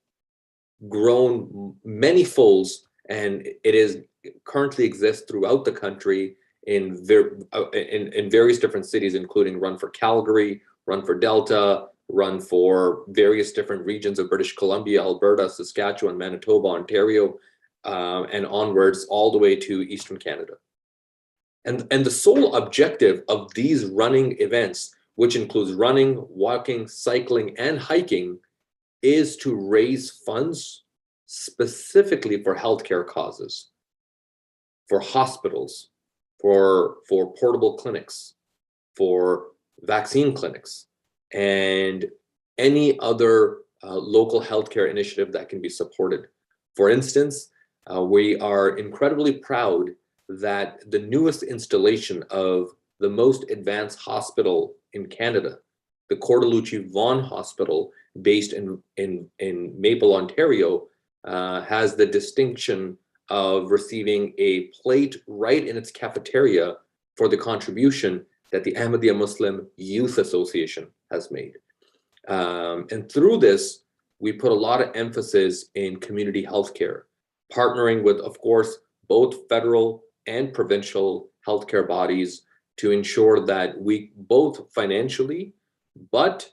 grown many folds, and it is currently exists throughout the country in various different cities, including Run for Calgary, Run for Delta, Run for various different regions of British Columbia, Alberta, Saskatchewan, Manitoba, Ontario, and onwards all the way to Eastern Canada. And the sole objective of these running events, which includes running, walking, cycling, and hiking, is to raise funds specifically for healthcare causes, for hospitals, for portable clinics, for vaccine clinics, and any other local healthcare initiative that can be supported. For instance, we are incredibly proud that the newest installation of the most advanced hospital in Canada, the Cordalucci Vaughan Hospital, based in Maple, Ontario, has the distinction of receiving a plate right in its cafeteria for the contribution that the Ahmadiyya Muslim Youth Association has made. And through this, we put a lot of emphasis in community healthcare, partnering with, of course, both federal and provincial healthcare bodies to ensure that we both financially, but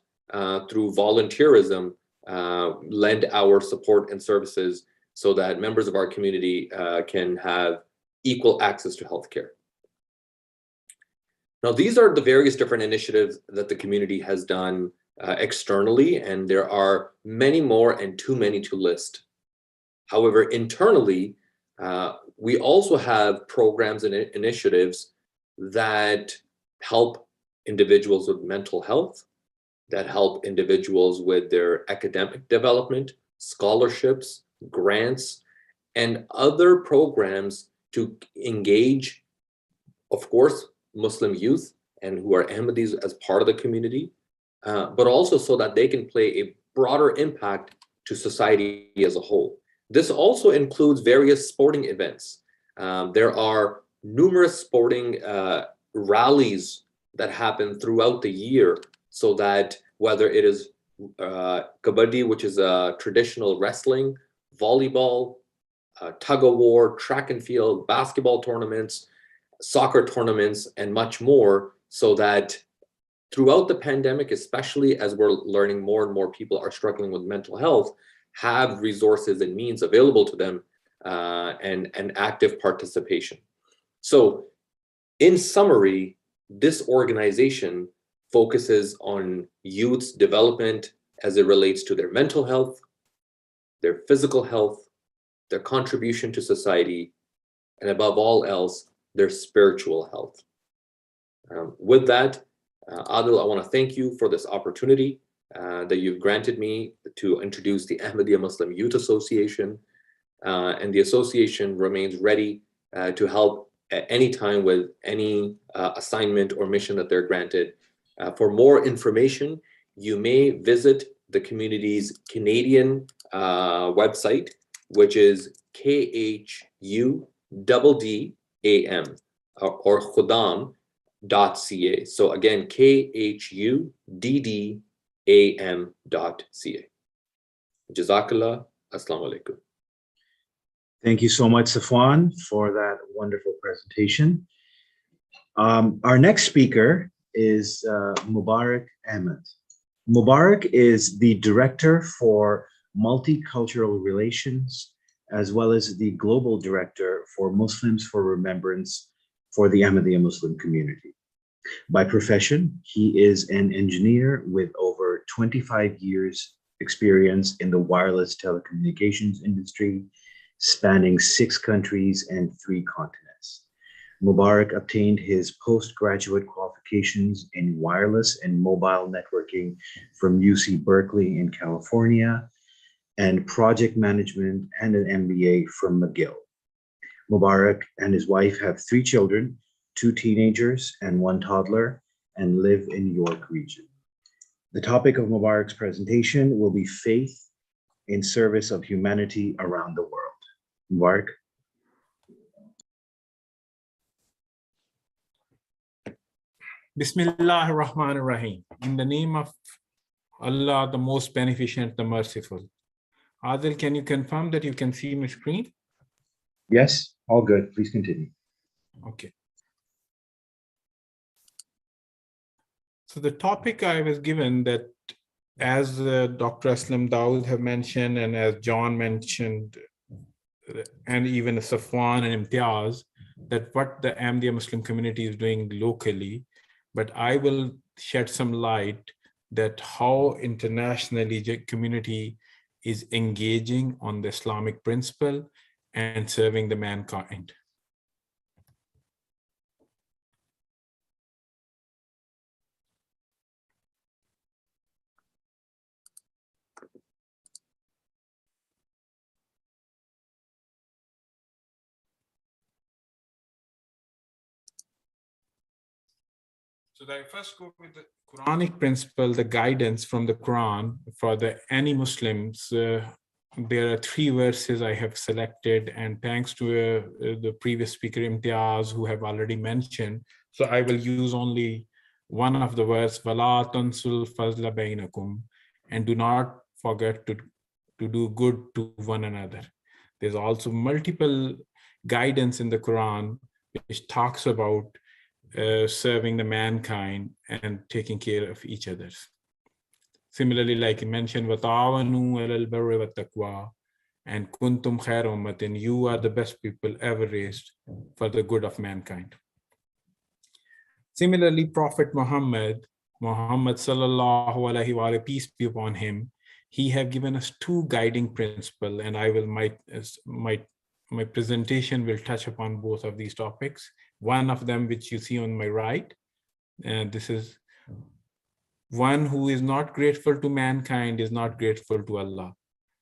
through volunteerism, lend our support and services so that members of our community can have equal access to healthcare. Now, these are the various different initiatives that the community has done externally, and there are many more and too many to list. However, internally, we also have programs and initiatives that help individuals with mental health, that help individuals with their academic development, scholarships, grants, and other programs to engage, of course, Muslim youth and who are Ahmadis as part of the community, but also so that they can play a broader impact to society as a whole. This also includes various sporting events. There are numerous sporting rallies that happen throughout the year, so that whether it is kabaddi, which is traditional wrestling, volleyball, tug of war, track and field, basketball tournaments, soccer tournaments, and much more, so that throughout the pandemic, especially as we're learning more and more people are struggling with mental health, have resources and means available to them and active participation. So in summary, this organization focuses on youth's development as it relates to their mental health, their physical health, their contribution to society, and above all else, their spiritual health. With that, Adil, I want to thank you for this opportunity that you've granted me to introduce the Ahmadiyya Muslim Youth Association. And the association remains ready to help at any time with any assignment or mission that they're granted. For more information, you may visit the community's Canadian website, which is KHUDDAM or khudam.ca. So again, KHUDDAM.ca. Jazakallah. Assalamu alaikum. Thank you so much, Safwan, for that wonderful presentation. Our next speaker is Mubarak Ahmed. Mubarak is the Director for Multicultural Relations, as well as the Global Director for Muslims for Remembrance for the Ahmadiyya Muslim community. By profession, he is an engineer with over 25 years experience in the wireless telecommunications industry, spanning 6 countries and 3 continents. Mubarak obtained his postgraduate qualifications in wireless and mobile networking from UC Berkeley in California, and project management and an MBA from McGill. Mubarak and his wife have 3 children, 2 teenagers and 1 toddler, and live in York region. The topic of Mubarak's presentation will be faith in service of humanity around the world. Mubarak. Bismillah ar-Rahman ar-Rahim. In the name of Allah, the most beneficent, the merciful. Adil, can you confirm that you can see my screen? Yes, all good. Please continue. Okay. So the topic I was given that, as Dr. Aslam Dawood have mentioned, and as John mentioned, and even Safwan and Imtiaz, that what the Ahmadiyya Muslim community is doing locally, but I will shed some light that how internationally the community is engaging on the Islamic principle and serving the mankind. So I first go with the Quranic principle, the guidance from the Quran for any Muslims. There are 3 verses I have selected, and thanks to the previous speaker Imtiaz, who have already mentioned. So I will use only one of the verse, وَلَا تَنْسُوا الْفَضْلَ بَيْنَكُمْ, and do not forget to do good to one another. There's also multiple guidance in the Quran which talks about serving the mankind and taking care of each other. Similarly, like you mentioned, وَتَعَوَنُوا عَلَى الْبِرِّ وَالتَّقْوَى, and kuntum khair ummatin, you are the best people ever raised for the good of mankind. Similarly, Prophet Muhammad sallallahu alaihi wa peace be upon him, he have given us 2 guiding principles, and I will my presentation will touch upon both of these topics. One of them, which you see on my right, and this is, one who is not grateful to mankind is not grateful to Allah.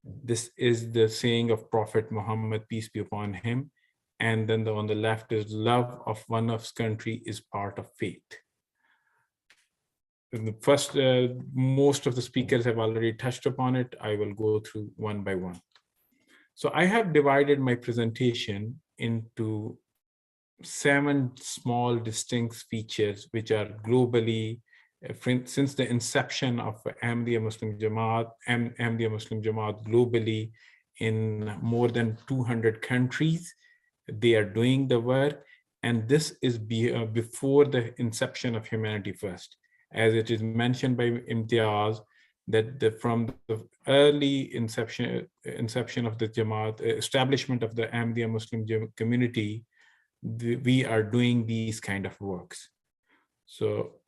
This is the saying of Prophet Muhammad, peace be upon him. And then on the left is, love of one of his country is part of faith. And the first, most of the speakers have already touched upon it. I will go through one by one. So I have divided my presentation into 7 small distinct features which are globally, since the inception of Ahmadiyya Muslim Jamaat globally in more than 200 countries, they are doing the work. And this is before the inception of Humanity First. As it is mentioned by Imtiaz, that from the early inception of the Jamaat, establishment of the Ahmadiyya Muslim community, we are doing these kind of works. So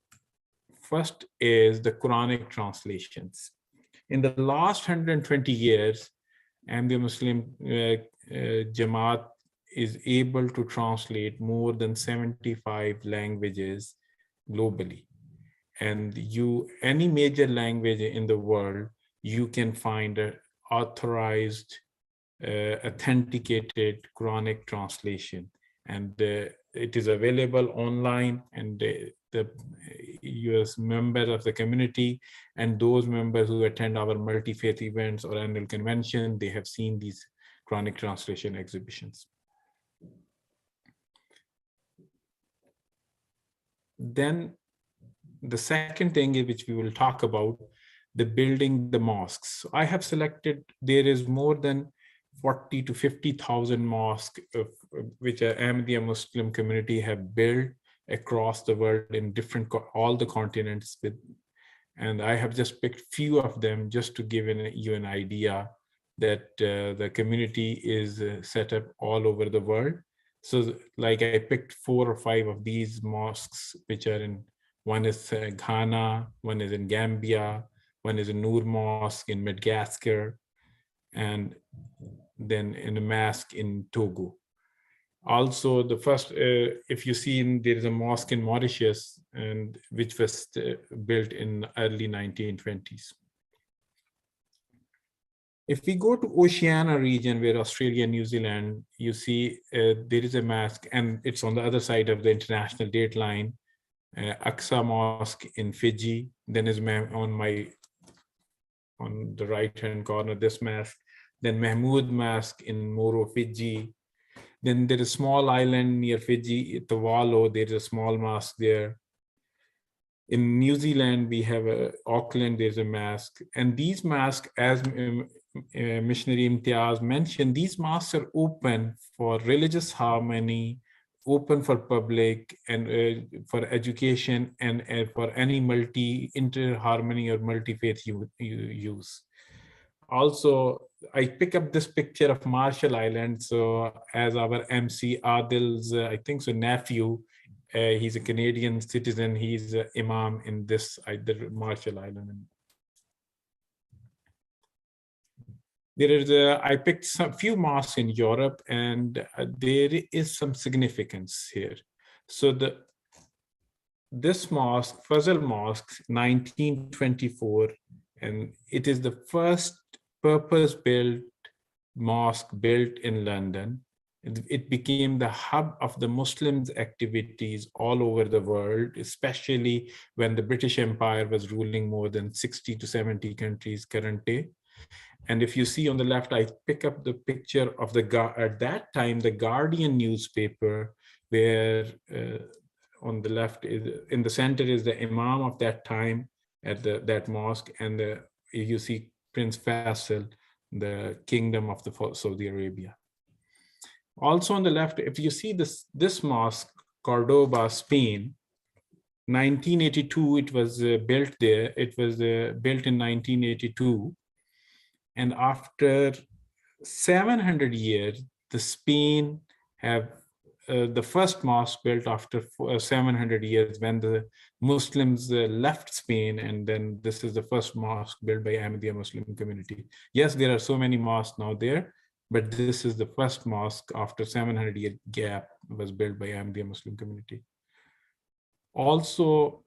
first is the Quranic translations. In the last 120 years, Ahmadiyya Muslim Jamaat is able to translate more than 75 languages globally. And any major language in the world, you can find an authorized, authenticated Quranic translation. And it is available online, and the US members of the community and those members who attend our multi-faith events or annual convention, they have seen these Quranic translation exhibitions. Then the second thing which we will talk about, the building the mosques. So I have selected, there is more than 40 to 50,000 mosques which Ahmadiyya Muslim community have built across the world in different, all the continents. And I have just picked few of them just to give you an idea that the community is set up all over the world. So like I picked 4 or 5 of these mosques, which are in, one is Ghana, one is in Gambia, one is in Noor Mosque in Madagascar, and then in a mosque in Togo. Also, the first, if you see, there is a mosque in Mauritius, and which was built in early 1920s. If we go to Oceania region, where Australia and New Zealand, you see there is a mosque, and it's on the other side of the international date line, Aqsa Mosque in Fiji. Then is on the right-hand corner, this mosque. Then Mahmoud Mosque in Moro, Fiji. Then there is a small island near Fiji, Tuvalu. There is a small mosque there. In New Zealand, we have Auckland, there's a mosque. And these mosques, as Missionary Imtiaz mentioned, these mosques are open for religious harmony, open for public, and for education, and for any inter-harmony or multi-faith use. Also, I pick up this picture of Marshall Island. So as our MC Adil's, I think so, nephew, he's a Canadian citizen. He's an imam in this either Marshall Island. There is I picked some few mosques in Europe, and there is some significance here. So this mosque, Fazal Mosque, 1924, and it is the first purpose-built mosque built in London. It became the hub of the Muslims' activities all over the world, especially when the British Empire was ruling more than 60 to 70 countries current day. And if you see on the left, I pick up the picture of at that time, the Guardian newspaper, where on the left, in the center is the Imam of that time at that mosque, and you see Prince Faisal, the Kingdom of Saudi Arabia. Also on the left, if you see this mosque, Cordoba, Spain, 1982, it was built there. It was built in 1982. And after 700 years, the Spain have the first mosque built after 700 years when the Muslims left Spain, and then this is the first mosque built by Ahmadiyya Muslim community. Yes, there are so many mosques now there, but this is the first mosque after 700-year gap was built by Ahmadiyya Muslim community. Also,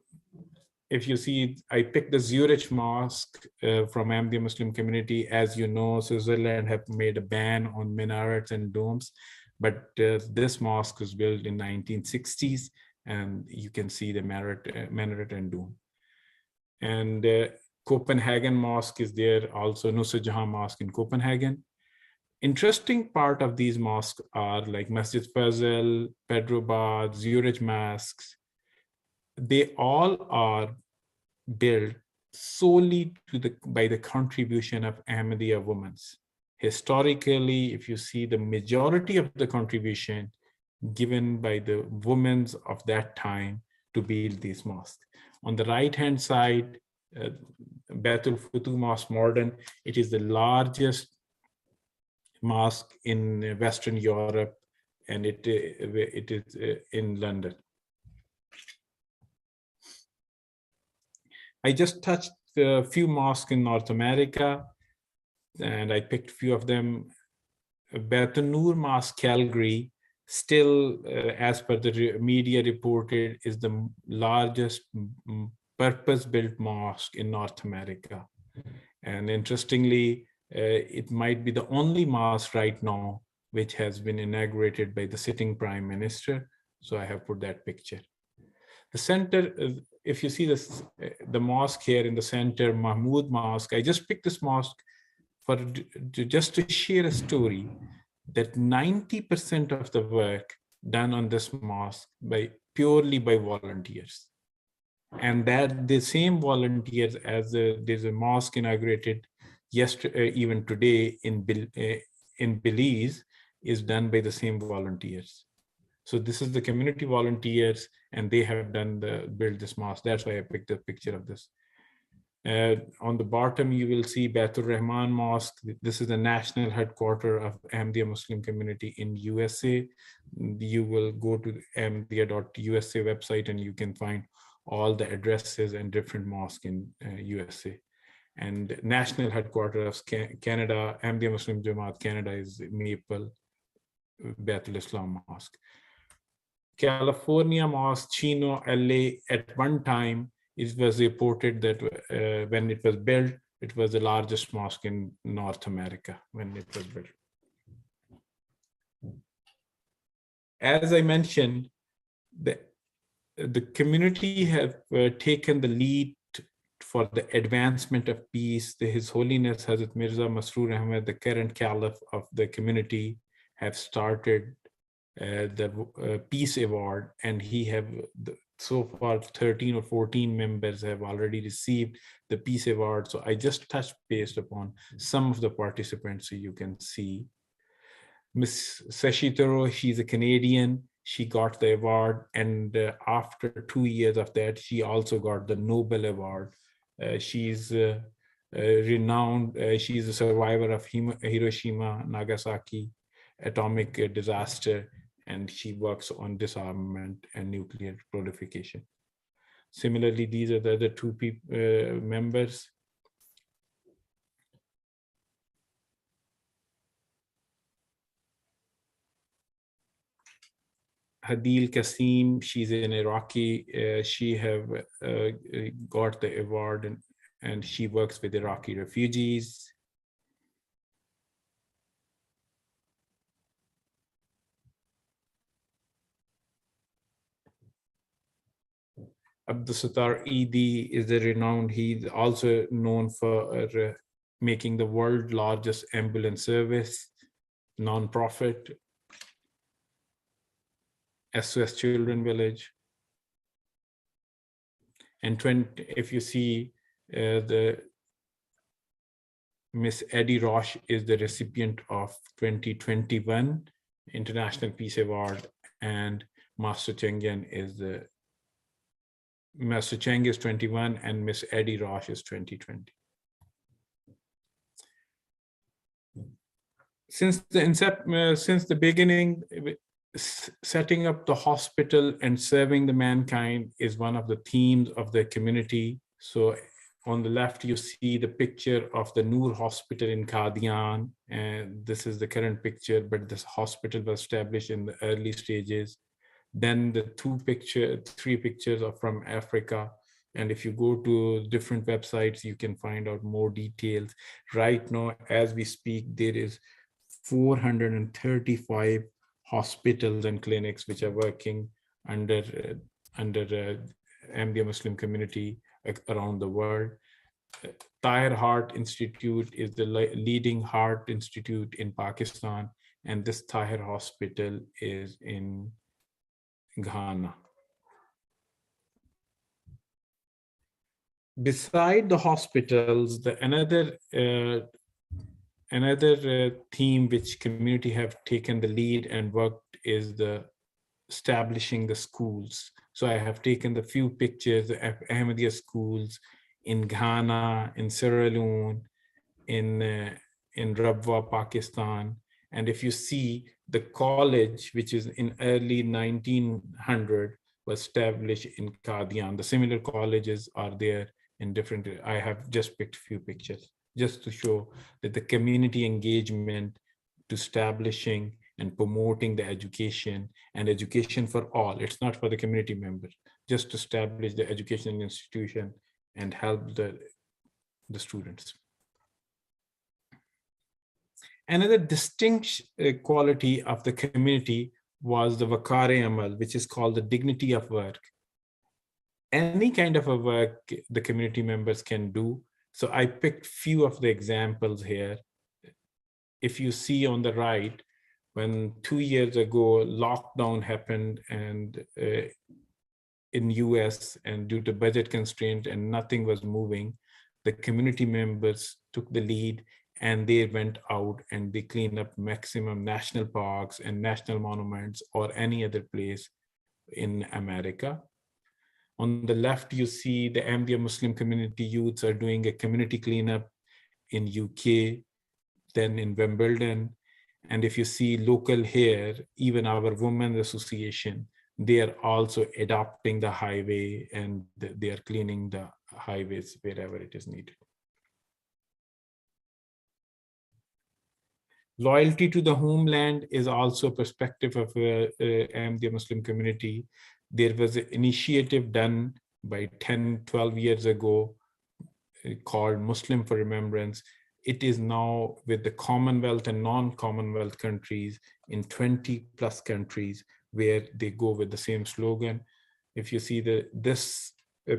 if you see, I picked the Zurich Mosque from Ahmadiyya Muslim community. As you know, Switzerland have made a ban on minarets and domes, but this mosque was built in 1960s, and you can see the minaret and dome. And Copenhagen Mosque is there, also Nusrat Jahan Mosque in Copenhagen. Interesting part of these mosques are like Masjid Fazal, Petrobras, Zurich mosques. They all are built solely by the contribution of Ahmadiyya women. Historically, if you see, the majority of the contribution given by the women of that time to build these mosques. On the right-hand side, Baitul Futuh Mosque Modern, it is the largest mosque in Western Europe, and it is in London. I just touched a few mosques in North America, and I picked a few of them. Baitul Noor Mosque, Calgary, still, as per the media reported, is the largest purpose-built mosque in North America. And interestingly, it might be the only mosque right now which has been inaugurated by the sitting Prime Minister. So I have put that picture. The center, if you see this, the mosque here in the center, Mahmoud Mosque, I just picked this mosque just to share a story, that 90% of the work done on this mosque purely by volunteers. And that the same volunteers, as there's a mosque inaugurated yesterday, even today in Belize, is done by the same volunteers. So this is the community volunteers, and they have done build this mosque. That's why I picked a picture of this. On the bottom, you will see Baitur Rahman Mosque. This is the national headquarters of Ahmadiyya Muslim community in USA. You will go to the ahmadiyya.usa website and you can find all the addresses and different mosques in USA. And national headquarters of Canada, Ahmadiyya Muslim Jamaat Canada, is Maple Baitul Islam Mosque. California Mosque, Chino, LA, at one time, it was reported that when it was built, it was the largest mosque in North America when it was built. As I mentioned, the community have taken the lead for the advancement of peace. His Holiness Hazrat Mirza Masroor Ahmad, the current Caliph of the community, have started the Peace Award, and he have so far 13 or 14 members have already received the Peace Award. So I just touched base upon some of the participants so you can see. Miss Sashi Thoreau, she's a Canadian. She got the award, and after 2 years of that, she also got the Nobel Award. She's renowned. She's a survivor of Hiroshima, Nagasaki atomic disaster, and she works on disarmament and nuclear proliferation. Similarly, these are the other two members. Hadil Kasim, she's an Iraqi. She have got the award, and she works with Iraqi refugees. Abdul Sattar Eidi is a renowned, he's also known for making the world's largest ambulance service, non-profit, SOS Children Village. And if you see the Miss Eddie Roche is the recipient of 2021 International Peace Award, and Master Chengyan is Master Cheng is 21 and Miss Eddie Roche is 2020. Since the beginning, setting up the hospital and serving the mankind is one of the themes of the community. So on the left, you see the picture of the Noor Hospital in Qadian, and this is the current picture, but this hospital was established in the early stages. Then the three pictures are from Africa. And if you go to different websites, you can find out more details. Right now, as we speak, there is 435 hospitals and clinics which are working under Ahmadiyya Muslim community around the world. Tahir Heart Institute is the leading heart institute in Pakistan, and this Tahir Hospital is in Ghana. Beside the hospitals, another theme which community have taken the lead and worked is the establishing the schools. So I have taken the few pictures of Ahmadiyya schools in Ghana, in Sierra Leone, in Rabwa, Pakistan. And if you see the college, which is in early 1900, was established in Qadian. The similar colleges are there in different, I have just picked a few pictures just to show that the community engagement to establishing and promoting the education and education for all. It's not for the community members, just to establish the education institution and help the students. Another distinct quality of the community was the Wakare Amal, which is called the dignity of work. Any kind of a work the community members can do. So I picked few of the examples here. if you see on the right, when 2 years ago lockdown happened and in US, and due to budget constraints and nothing was moving, the community members took the lead and they went out and they cleaned up maximum national parks and national monuments or any other place in America. On the left, you see the Ahmadiyya Muslim community youths are doing a community cleanup in UK, then in Wimbledon. And if you see local here, even our Women's Association, they are also adopting the highway and they are cleaning the highways wherever it is needed. Loyalty to the homeland is also a perspective of the Muslim community. There was an initiative done by 10, 12 years ago called Muslim for Remembrance. It is now with the Commonwealth and non-Commonwealth countries in 20 plus countries where they go with the same slogan. If you see this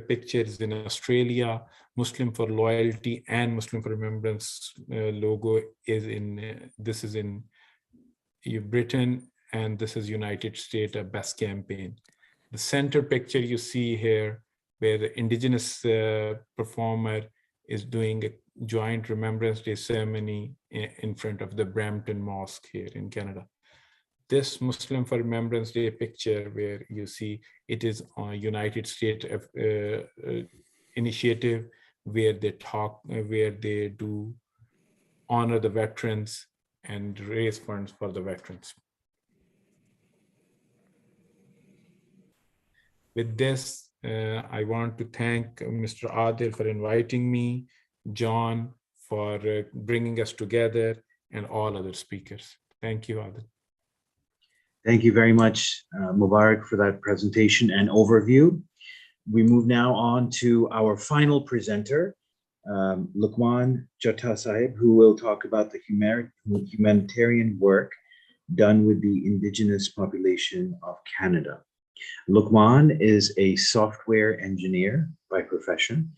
picture is in Australia, Muslim for Loyalty and Muslim for Remembrance logo is in, this is in Britain, and this is United States, a best campaign. The center picture you see here, where the Indigenous performer is doing a joint Remembrance Day ceremony in front of the Brampton Mosque here in Canada. This Muslim for Remembrance Day picture, where you see it is a United States initiative where they do honor the veterans and raise funds for the veterans. With this, I want to thank Mr. Adil for inviting me, John for bringing us together, and all other speakers. Thank you, Adil. Thank you very much, Mubarak, for that presentation and overview. We move now on to our final presenter, Luqman Jatta Sahib, who will talk about the humanitarian work done with the Indigenous population of Canada. Luqman is a software engineer by profession.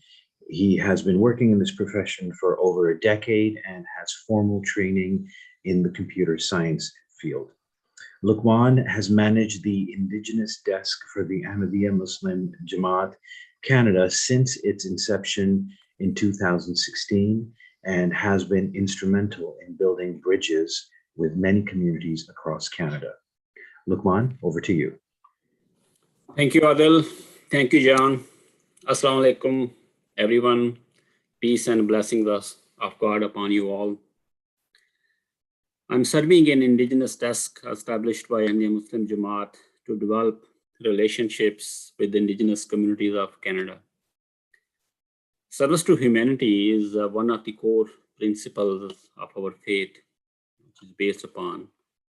He has been working in this profession for over a decade and has formal training in the computer science field. Luqman has managed the Indigenous desk for the Ahmadiyya Muslim Jamaat Canada since its inception in 2016 and has been instrumental in building bridges with many communities across Canada. Luqman, over to you. Thank you, Adil. Thank you, John. Assalamu alaikum, everyone. Peace and blessings of God upon you all. I'm serving an Indigenous desk established by Ahmadiyya Muslim Jamaat to develop relationships with the Indigenous communities of Canada. Service to humanity is one of the core principles of our faith, which is based upon,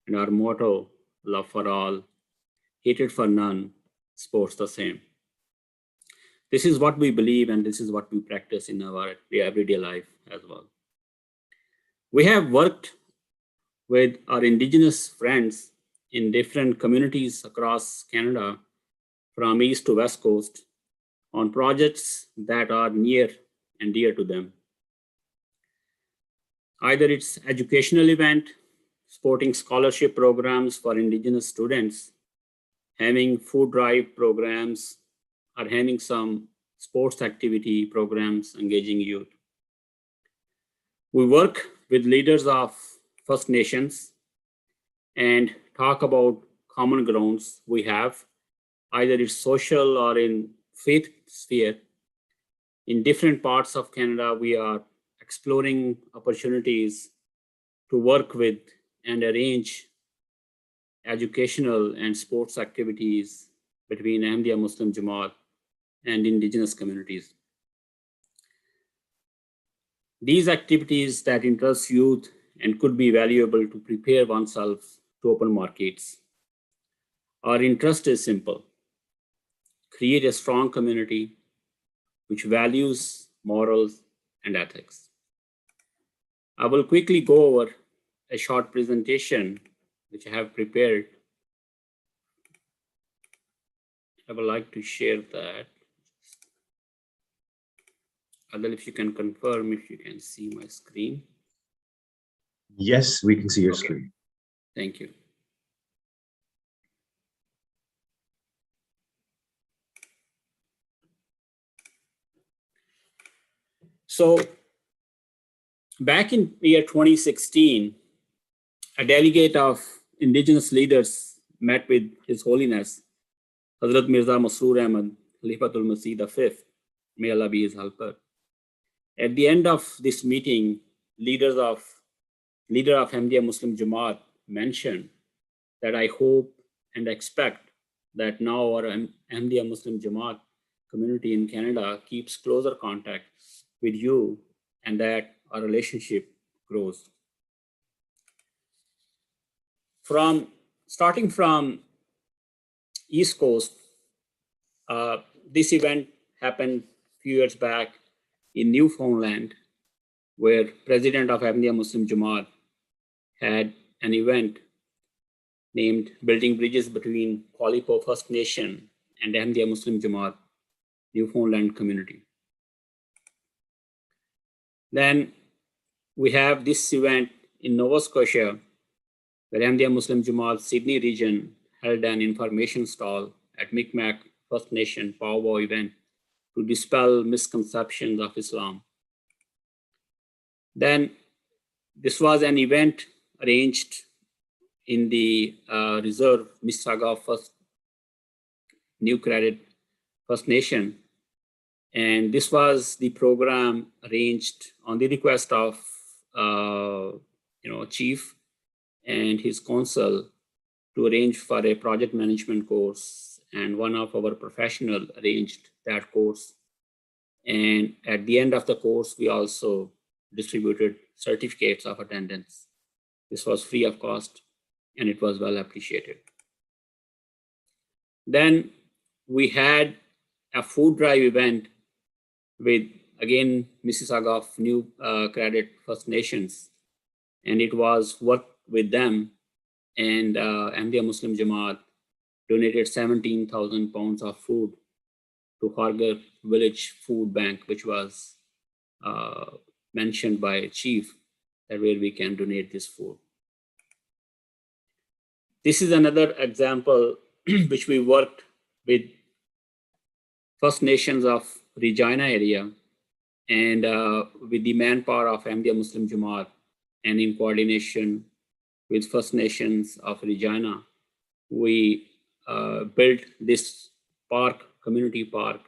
and our motto, love for all, hatred for none, sports the same. This is what we believe and this is what we practice in our everyday life as well. We have worked with our Indigenous friends in different communities across Canada, from east to west coast, on projects that are near and dear to them. Either it's educational event, supporting scholarship programs for Indigenous students, having food drive programs, or having some sports activity programs engaging youth. We work with leaders of First Nations and talk about common grounds we have, either it's social or in faith sphere. In different parts of Canada, we are exploring opportunities to work with and arrange educational and sports activities between Ahmadiyya Muslim Jamaat and Indigenous communities. These activities that interest youth and could be valuable to prepare oneself to open markets. Our interest is simple: create a strong community which values morals and ethics. I will quickly go over a short presentation which I have prepared. I would like to share that. Adil, if you can confirm if you can see my screen. Yes, we can see your Okay. screen. Thank you. So back in year 2016, a delegate of indigenous leaders met with His Holiness, Hazrat Mirza Masroor Ahmad, Khalifatul Masih V, may Allah be his helper. At the end of this meeting, leader of Ahmadiyya Muslim Jamaat mentioned that I hope and expect that now our Ahmadiyya Muslim Jamaat community in Canada keeps closer contact with you and that our relationship grows. Starting from East Coast, this event happened a few years back in Newfoundland, where President of Ahmadiyya Muslim Jamaat had an event named Building Bridges Between Qualipo First Nation and Ahmadiyya Muslim Jamaat Newfoundland Community. Then we have this event in Nova Scotia, where Ahmadiyya Muslim Jamaat Sydney region held an information stall at Mi'kmaq First Nation powwow event to dispel misconceptions of Islam. Then this was an event arranged in the reserve Mississauga First New Credit First Nation. And this was the program arranged on the request of Chief and his council to arrange for a project management course, and one of our professionals arranged that course. And at the end of the course, we also distributed certificates of attendance. This was free of cost, and it was well appreciated. Then we had a food drive event with, again, Mississauga of New Credit First Nations, and it was worked with them, and Ahmadiyya Muslim Jamaat donated 17,000 pounds of food to Hargar Village Food Bank, which was mentioned by Chief, that where we can donate this food. This is another example which we worked with First Nations of Regina area and with the manpower of Ahmadiyya Muslim Jamaat, and in coordination with First Nations of Regina, we built this park, community park.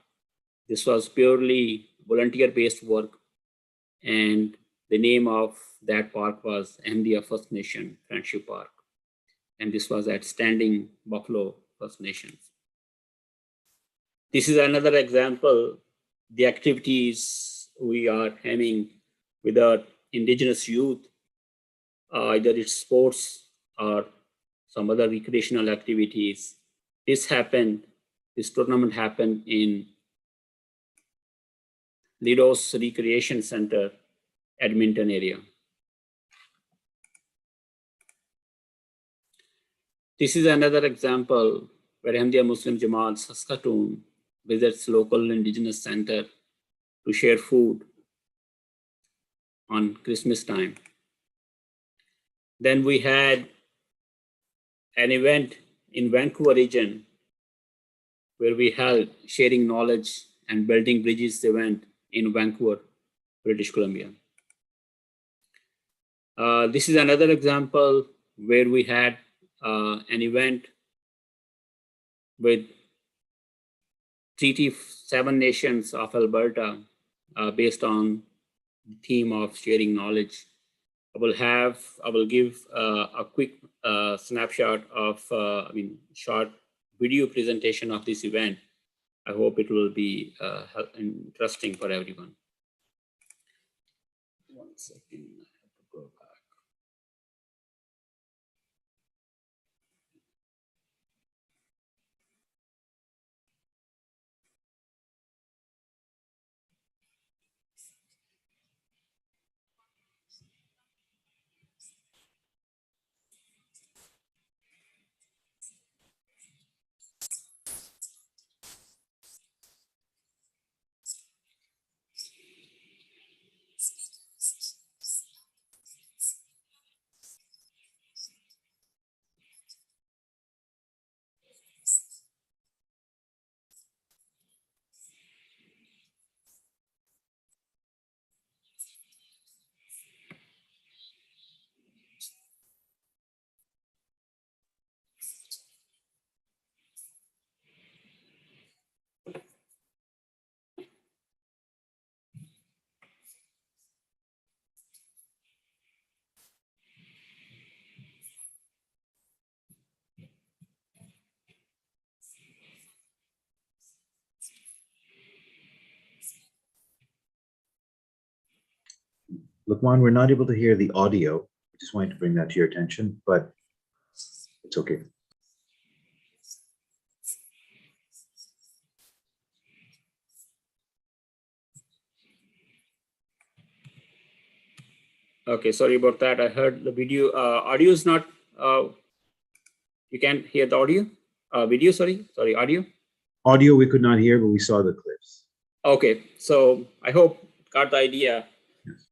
This was purely volunteer-based work, and the name of that park was Ahmadiyya First Nation Friendship Park. And this was at Standing Buffalo First Nations. This is another example, the activities we are having with our Indigenous youth, either it's sports or some other recreational activities. This tournament happened in Lidos Recreation Center, Edmonton area. This is another example where Ahmadiyya Muslim Jamaat Saskatoon visits local Indigenous center to share food on Christmas time. Then we had an event in Vancouver region where we held sharing knowledge and building bridges event in Vancouver, British Columbia. This is another example where we had an event with Treaty 7 Nations of Alberta based on the theme of sharing knowledge. I will give a quick snapshot of, short video presentation of this event. I hope it will be interesting for everyone. 1 second, I have to go back. Lukman, we're not able to hear the audio. I just wanted to bring that to your attention, but it's okay. Okay, sorry about that. I heard the video. Audio is not, you can't hear the audio? Video, sorry, audio? Audio we could not hear, but we saw the clips. Okay, so I hope got the idea. Yes.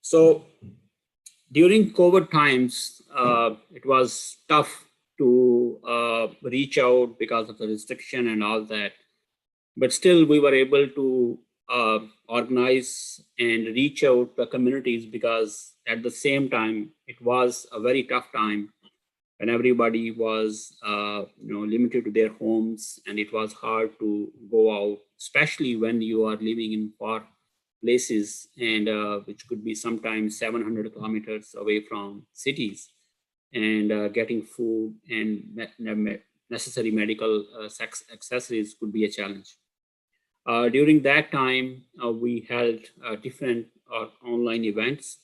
So during COVID times, it was tough to reach out because of the restriction and all that. But still, we were able to organize and reach out the communities, because at the same time, it was a very tough time when everybody was limited to their homes, and it was hard to go out, especially when you are living in far places, and which could be sometimes 700 kilometers away from cities, and getting food and necessary medical accessories could be a challenge. During that time, we held different online events,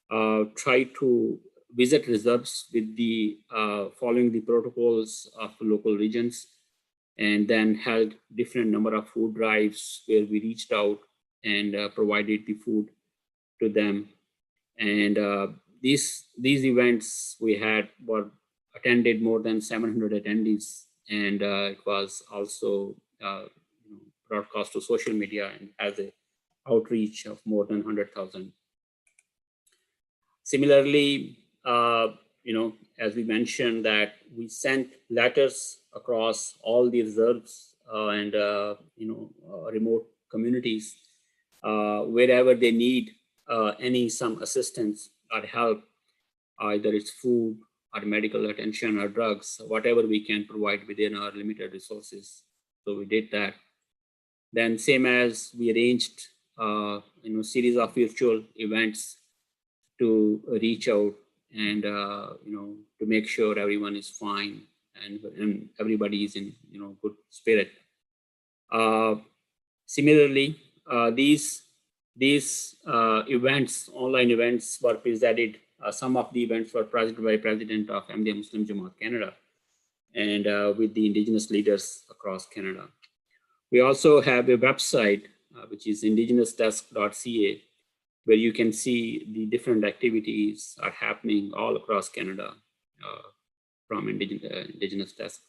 tried to visit reserves with the following the protocols of local regions, and then held different number of food drives where we reached out and provided the food to them. And these events we had were attended more than 700 attendees, and it was also broadcast to social media and has a outreach of more than 100,000. Similarly, as we mentioned, that we sent letters across all the reserves and remote communities wherever they need some assistance or help, either it's food or medical attention or drugs, whatever we can provide within our limited resources. So we did that. Then same as we arranged series of virtual events to reach out and to make sure everyone is fine and everybody is in good spirit. Similarly, these events, online events, were presented. Some of the events were presented by President of Ahmadiyya Muslim Jamaat Canada and with the Indigenous leaders across Canada. We also have a website, which is indigenousdesk.ca, where you can see the different activities are happening all across Canada from Indigenous Desk.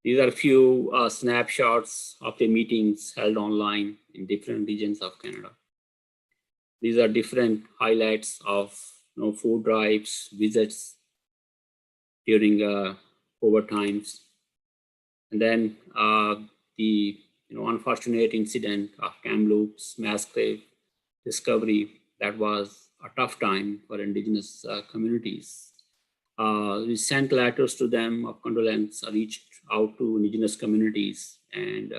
These are a few snapshots of the meetings held online in different regions of Canada. These are different highlights of food drives, visits during COVID times. And then the unfortunate incident of Kamloops mass grave discovery, that was a tough time for Indigenous communities. We sent letters to them of condolence, reached out to Indigenous communities, and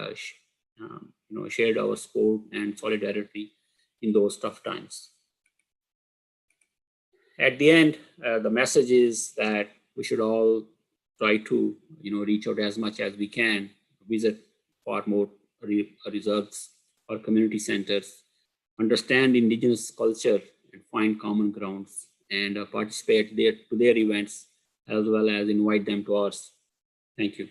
shared our support and solidarity in those tough times. At the end, the message is that we should all try to reach out as much as we can, visit far more reserves or community centers, understand Indigenous culture and find common grounds, and participate to their events, as well as invite them to ours. Thank you.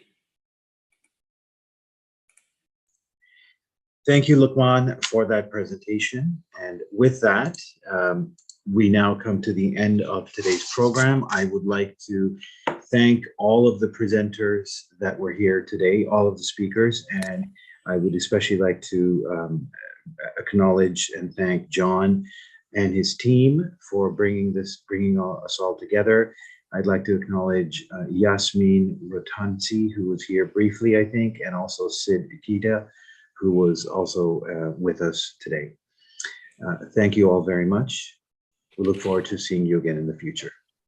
Thank you, Lukman, for that presentation. And with that, we now come to the end of today's program. I would like to thank all of the presenters that were here today, all of the speakers, and I would especially like to acknowledge and thank John and his team for bringing us all together. I'd like to acknowledge Yasmin Rotansi, who was here briefly, I think, and also Sid Ikeda, who was also with us today. Thank you all very much. We look forward to seeing you again in the future.